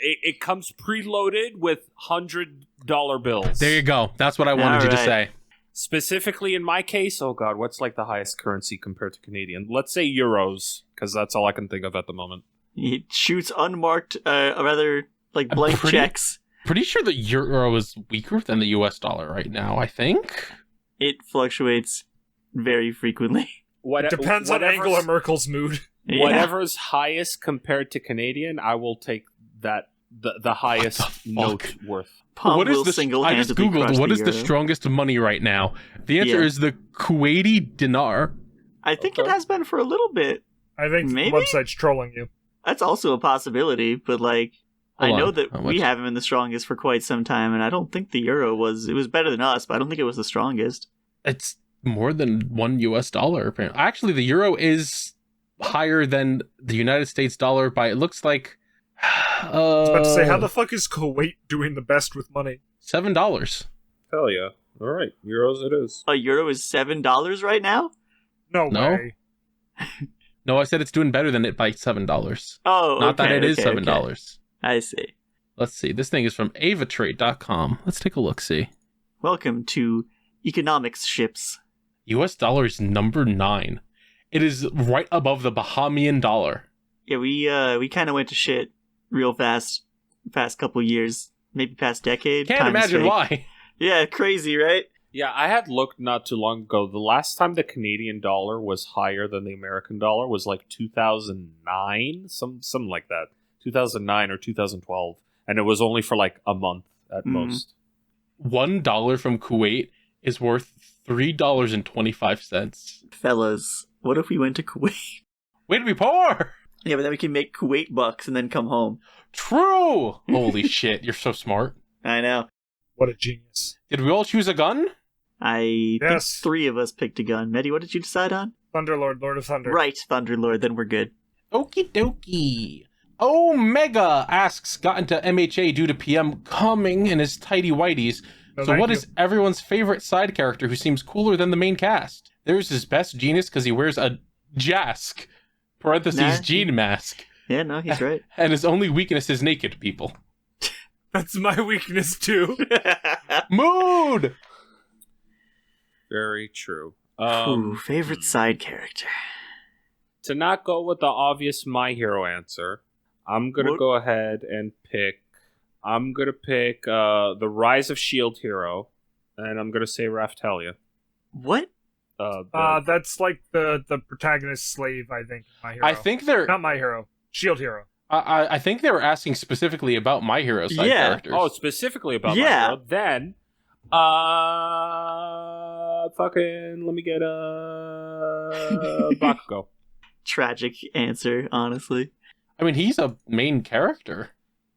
it comes preloaded with $100 bills. There you go. That's what I wanted you to say. Specifically in my case, oh god, what's like the highest currency compared to Canadian? Let's say euros, because that's all I can think of at the moment. He shoots unmarked, rather like I'm blank pretty- checks. Pretty sure the euro is weaker than the US dollar right now, I think. It fluctuates very frequently. It depends on Angela Merkel's mood. Yeah. Whatever's highest compared to Canadian, I will take that the highest note worth. Palm What is will the? I single-handedly just googled crush what is the euro. strongest money right now. The answer Yeah. is the Kuwaiti dinar. I think it has been for a little bit. I think Maybe? the website's trolling you. That's also a possibility, but like Hold I know on. that How we much? haven't been the strongest for quite some time, and I don't think the euro was. It was better than us, but I don't think it was the strongest. It's more than $1 US. Apparently, actually, the euro is higher than the United States dollar by it looks like. I was about to say, how the fuck is Kuwait doing the best with money? $7? Hell yeah! All right, euros it is. A euro is $7 right now. No No. way. No, I said it's doing better than it by $7. Oh, Not that okay, it is okay, $7. okay. I see. Let's see. This thing is from avatrade.com. Let's take a look. See. Welcome to economics ships. US dollar is number 9. It is right above the Bahamian dollar. Yeah, we kind of went to shit real fast, past couple years, maybe past decade. Can't Time's imagine fake. why. Yeah, crazy, right? Yeah, I had looked not too long ago. The last time the Canadian dollar was higher than the American dollar was like 2009, something like that. 2009 or 2012, and it was only for like a month at most. $1 from Kuwait is worth $3.25. Fellas, what if we went to Kuwait? Way to be poor! Yeah, but then we can make Kuwait bucks and then come home. True! Holy shit, you're so smart. I know. What a genius. Did we all choose a gun? I Yes. think 3 of us picked a gun. Medi, what did you decide on? Thunderlord, Lord of Thunder. Right, Thunderlord, then we're good. Okie dokie. Omega asks, got into MHA due to PM coming in his tidy whities. No, So thank what you. is everyone's favorite side character who seems cooler than the main cast? There's his best genius because he wears a jask, parentheses, Nah. jean mask, Yeah, no, he's right. and his only weakness is naked people. That's my weakness too. Mood! Very true. Ooh, favorite side character. To not go with the obvious My Hero answer, I'm gonna What? go ahead and pick. I'm gonna pick the Rise of Shield Hero, and I'm gonna say Raftalia. What? That's like the protagonist slave, I think. My hero. I think they're. Not my hero. Shield hero. I think they were asking specifically about My Hero side Yeah. characters. Oh, specifically about My Yeah. Hero. Then, fucking, let me get Bakugo. Tragic answer, honestly. I mean, he's a main character.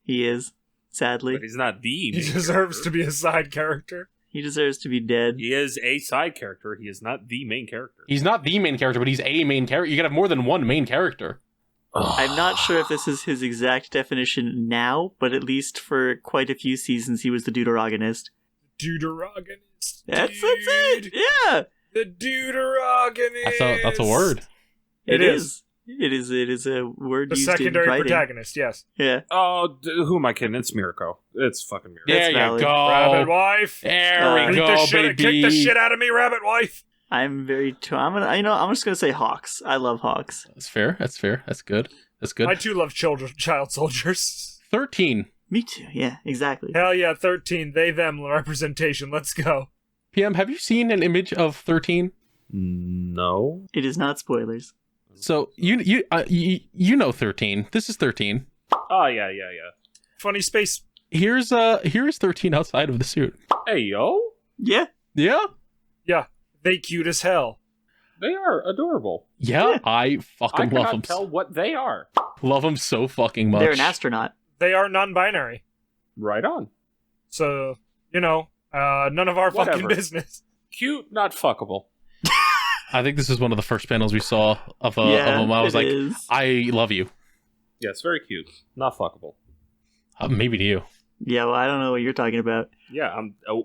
He is, sadly. But he's not the He main deserves character. to be a side character. He deserves to be dead. He is a side character. He is not the main character. He's not the main character, but he's a main character. You gotta have more than one main character. I'm not sure if this is his exact definition now, but at least for quite a few seasons he was the deuteragonist. Deuteragonist. That's dude. it! Yeah! The deuteragonist. That's a word. It is. is. It is a word The used secondary in writing. protagonist, yes. Yeah. Oh, who am I kidding? It's Mirko. It's fucking Mirko. There you valid. go. Rabbit wife. There we Beat go, the shit, baby. kick the shit out of me, rabbit wife. I'm I'm just gonna say Hawks. I love Hawks. That's fair. That's fair. That's good. That's good. I too love child soldiers. 13. Me too. Yeah, exactly. Hell yeah, 13. They, them representation. Let's go. PM, have you seen an image of 13? No. It is not spoilers. So you know 13. This is 13. Oh, yeah. Funny space. Here's 13 outside of the suit. Hey, yo. Yeah. Yeah. Yeah, they cute as hell. They are adorable. Yeah, I I fucking love cannot them. tell what they are. Love them so fucking much. They're an astronaut. They are non-binary. Right on. So, none of our fucking Whatever. business. Cute, not fuckable. I think this is one of the first panels we saw of Yeah, them. I was it like, is. I love you. Yes, very cute. Not fuckable. Maybe to you. Yeah, well, I don't know what you're talking about. Yeah,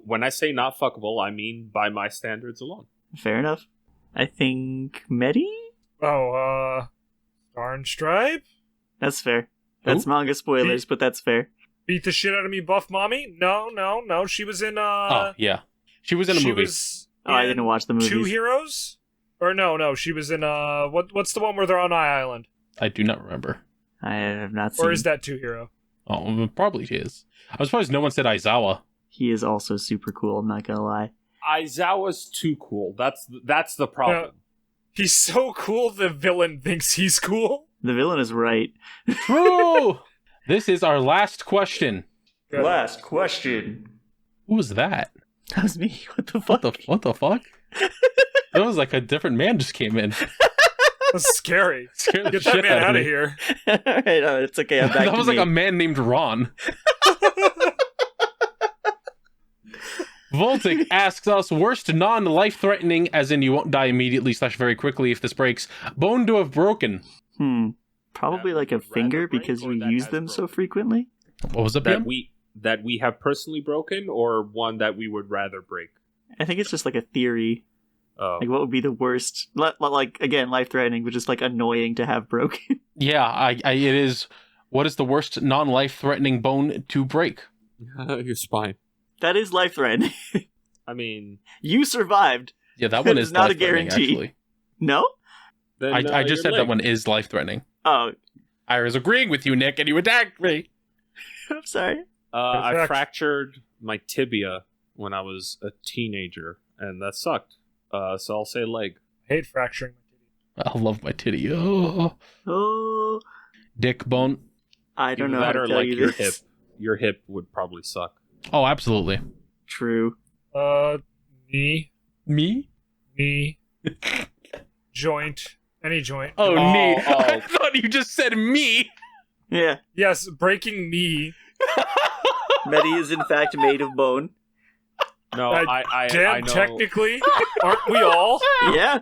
when I say not fuckable, I mean by my standards alone. Fair enough. I think Medi? Oh, Star and Stripe? That's fair. That's manga spoilers, but that's fair. Beat the shit out of me, buff mommy? No. She was in Oh, yeah. She was in a movie. I didn't watch the movies. Two Heroes? Or no. She was in what's the one where they're on Island? I do not remember. I have not seen. Or is that Two Hero? Oh, it probably is. I was surprised no one said Aizawa. He is also super cool, I'm not gonna lie. Aizawa's too cool. That's the problem. Yeah. He's so cool, the villain thinks he's cool. The villain is right. True! This is our last question. Good. Last question. Who was that? That was me. What the fuck? What the fuck? That was like a different man just came in. That's scary. Scared the Get that shit man out me. of here. Alright, it's okay, I'm back That to was me. like a man named Ron. Voltic asks us, worst non-life-threatening, as in you won't die immediately / very quickly if this breaks, bone to have broken. Probably That like a would finger rather break because or you that use has them so broken? frequently. What was it, That Pam? we have personally broken, or one that we would rather break. I think it's just like a theory. Oh, Like what would be the worst? Like again, life-threatening, but just like annoying to have broken. Yeah, it is. What is the worst non-life-threatening bone to break? your spine. That is life-threatening. I mean, You survived. Yeah, that one That is is not a life-threatening, guarantee. actually. No? then, I just your said that leg. one is life-threatening. Oh, I was agreeing with you, Nick, and you attacked me. I'm sorry. I Perfect. fractured my tibia when I was a teenager, and that sucked. So I'll say leg. I hate fracturing my titty. I love my titty. Oh. Oh, Dick bone. I don't know Either how that to or tell like you your this. hip. Your hip would probably suck. Oh, absolutely. True. Knee, Me? joint, any joint. Oh, Oh, knee. oh. I thought you just said me. Yeah. Yes, breaking knee. Medi is in fact made of bone. No, I Damn, know. technically, aren't we all? Yeah.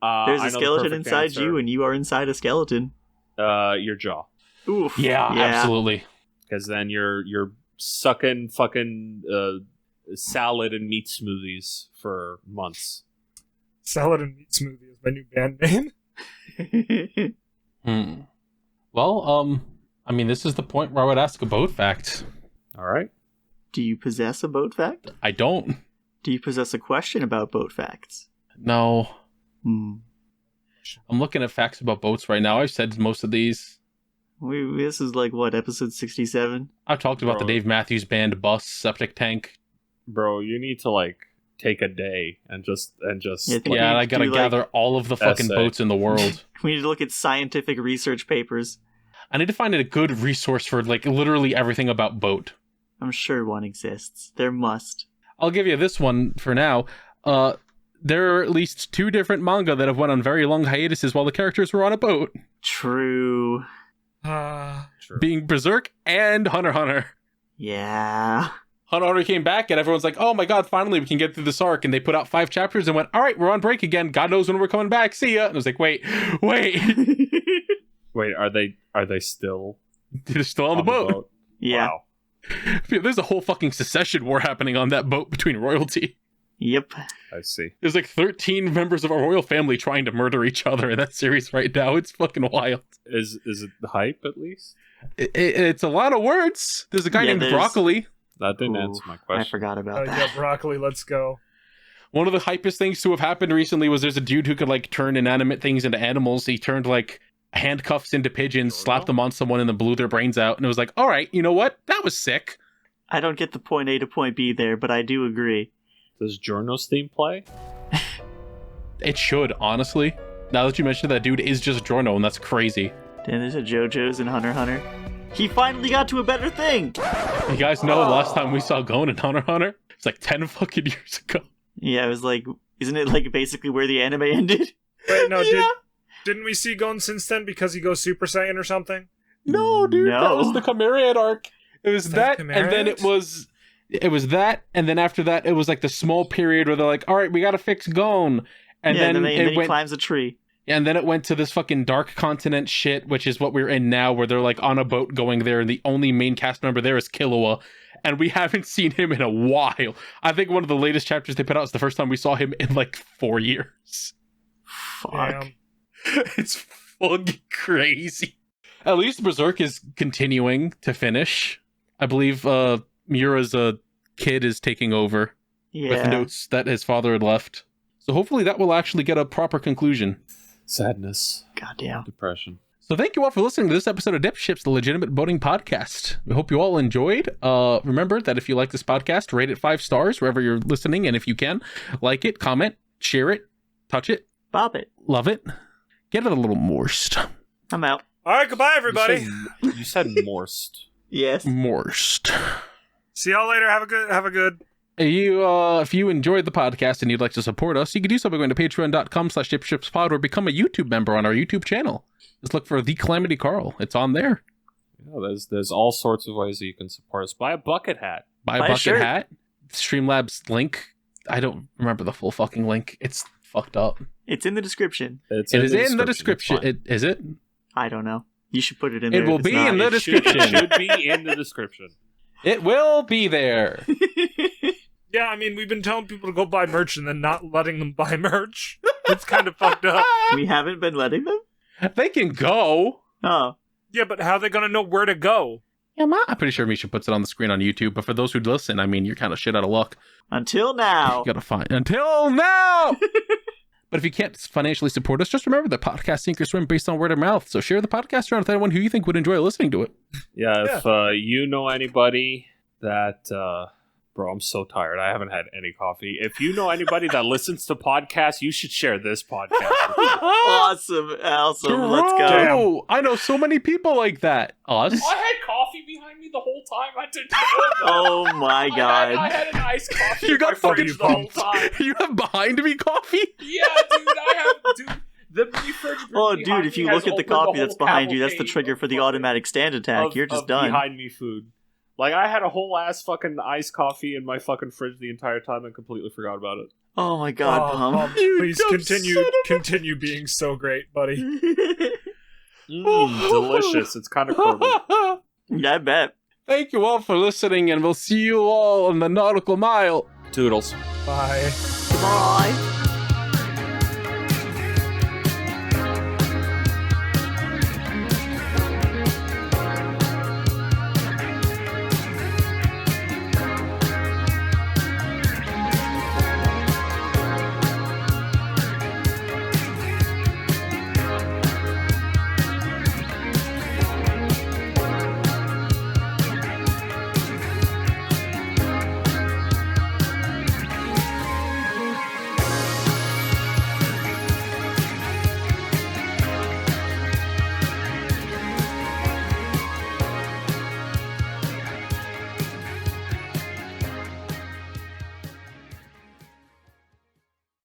There's I a know the skeleton perfect inside answer. you, and you are inside a skeleton. Your jaw, Oof. Yeah, absolutely. because then you're sucking fucking salad and meat smoothies for months. Salad and meat smoothie is my new band name. Well, I mean, this is the point where I would ask a boat fact. All right. Do you possess a boat fact? I don't. Do you possess a question about boat facts? No. Hmm. I'm looking at facts about boats right now. I've said most of these. This is like what, episode 67? I've talked about the Bro. Dave Matthews Band bus, septic tank. Bro, you need to like take a day and just Yeah, I think Yeah, we and I need to gotta do, like- gather all of the fucking Essay. boats in the world. We need to look at scientific research papers. I need to find a good resource for like literally everything about boat. I'm sure one exists. There must. I'll give you this one for now. There are at least 2 different manga that have went on very long hiatuses while the characters were on a boat, True. True. being Berserk and Hunter x Hunter. Yeah. Hunter x Hunter came back and everyone's like, oh my god, finally we can get through this arc. And they put out 5 chapters and went, all right, we're on break again. God knows when we're coming back. See ya. And I was like, wait. Wait, are they still They're still on the boat. Yeah. Wow. There's a whole fucking secession war happening on that boat between royalty. Yep. I see. There's like 13 members of our royal family trying to murder each other in that series right now. It's fucking wild. Is it the hype at least? It's a lot of words. There's a guy Yeah, named there's- Broccoli. That didn't Ooh, answer my I question. forgot about Yeah, that. broccoli, let's go. One of the hypest things to have happened recently was there's a dude who could like turn inanimate things into animals. He turned like handcuffs into pigeons, slapped them on someone, and then blew their brains out. And it was like, all right, you know what? That was sick. I don't get the point A to point B there, but I do agree. Does Jorno's theme play? It should, honestly. Now that you mentioned that dude is just Jorno, and that's crazy. Then there's a JoJo's and Hunter x Hunter. He finally got to a better thing! You guys know the last time we saw Gon in Hunter x Hunter? It's like 10 fucking years ago. Yeah, it was like, isn't it like basically where the anime ended? Wait, no, Yeah. didn't we see Gon since then because he goes Super Saiyan or something? No, dude, that No. was the Chimeriad arc. It was that that, and then it was that, and then after that, it was like the small period where they're like, all right, we gotta fix Gon. And yeah, then, and then it he went, climbs a tree. and then it went to this fucking dark continent shit, which is what we're in now, where they're like on a boat going there, and the only main cast member there is Killua, and we haven't seen him in a while. I think one of the latest chapters they put out is the first time we saw him in like 4 years. Fuck. Damn. It's fucking crazy. At least Berserk is continuing to finish. I believe Mura's kid is taking over with notes that his father had left. So hopefully that will actually get a proper conclusion. Sadness. Goddamn. Depression. So thank you all for listening to this episode of DipShips, the legitimate boating podcast. We hope you all enjoyed. Remember that if you like this podcast, rate it 5 stars wherever you're listening. And if you can, like it, comment, share it, touch it, Bop it. love it. Get it a little morsed. I'm out. All right, goodbye, everybody. You said morsed. Yes. Morsed. See y'all later. Have a good. If you enjoyed the podcast and you'd like to support us, you can do so by going to patreon.com/dipshipspod or become a YouTube member on our YouTube channel. Just look for The Calamity Carl. It's on there. Yeah, there's all sorts of ways that you can support us. Buy a bucket hat. Buy a bucket hat. Streamlabs link. I don't remember the full fucking link. It's fucked up. It's in the description. It is in the description. Is it? I don't know. You should put it in there. It will be in the description. It should be in the description. It will be there. Yeah, I mean, we've been telling people to go buy merch and then not letting them buy merch. It's kind of fucked up. We haven't been letting them? They can go. Oh. Yeah, but how are they going to know where to go? Yeah, I'm pretty sure Misha puts it on the screen on YouTube, but for those who listen, I mean, you're kind of shit out of luck. Until now. You gotta find until now. But if you can't financially support us, just remember that podcasts sink or swim based on word of mouth. So share the podcast around with anyone who you think would enjoy listening to it. Yeah, if you know anybody that... Bro, I'm so tired. I haven't had any coffee. If you know anybody that listens to podcasts, you should share this podcast. Awesome. Let's go. Damn. I know so many people like that. Us? I had coffee behind me the whole time. I didn't know that. Oh my god. I had an iced coffee. You got fucking the whole time. You have behind me coffee? Yeah, dude. I have... Dude. The refrigerator. Oh, dude, if you look at the coffee that's behind you, that's the trigger for the automatic stand attack. You're just done. Behind me food. Like, I had a whole ass fucking iced coffee in my fucking fridge the entire time and completely forgot about it. Oh my god, Pum. Please continue being so great, buddy. Delicious. It's kind of curdled. Yeah, I bet. Thank you all for listening, and we'll see you all on the Nautical Mile. Toodles. Bye. Bye.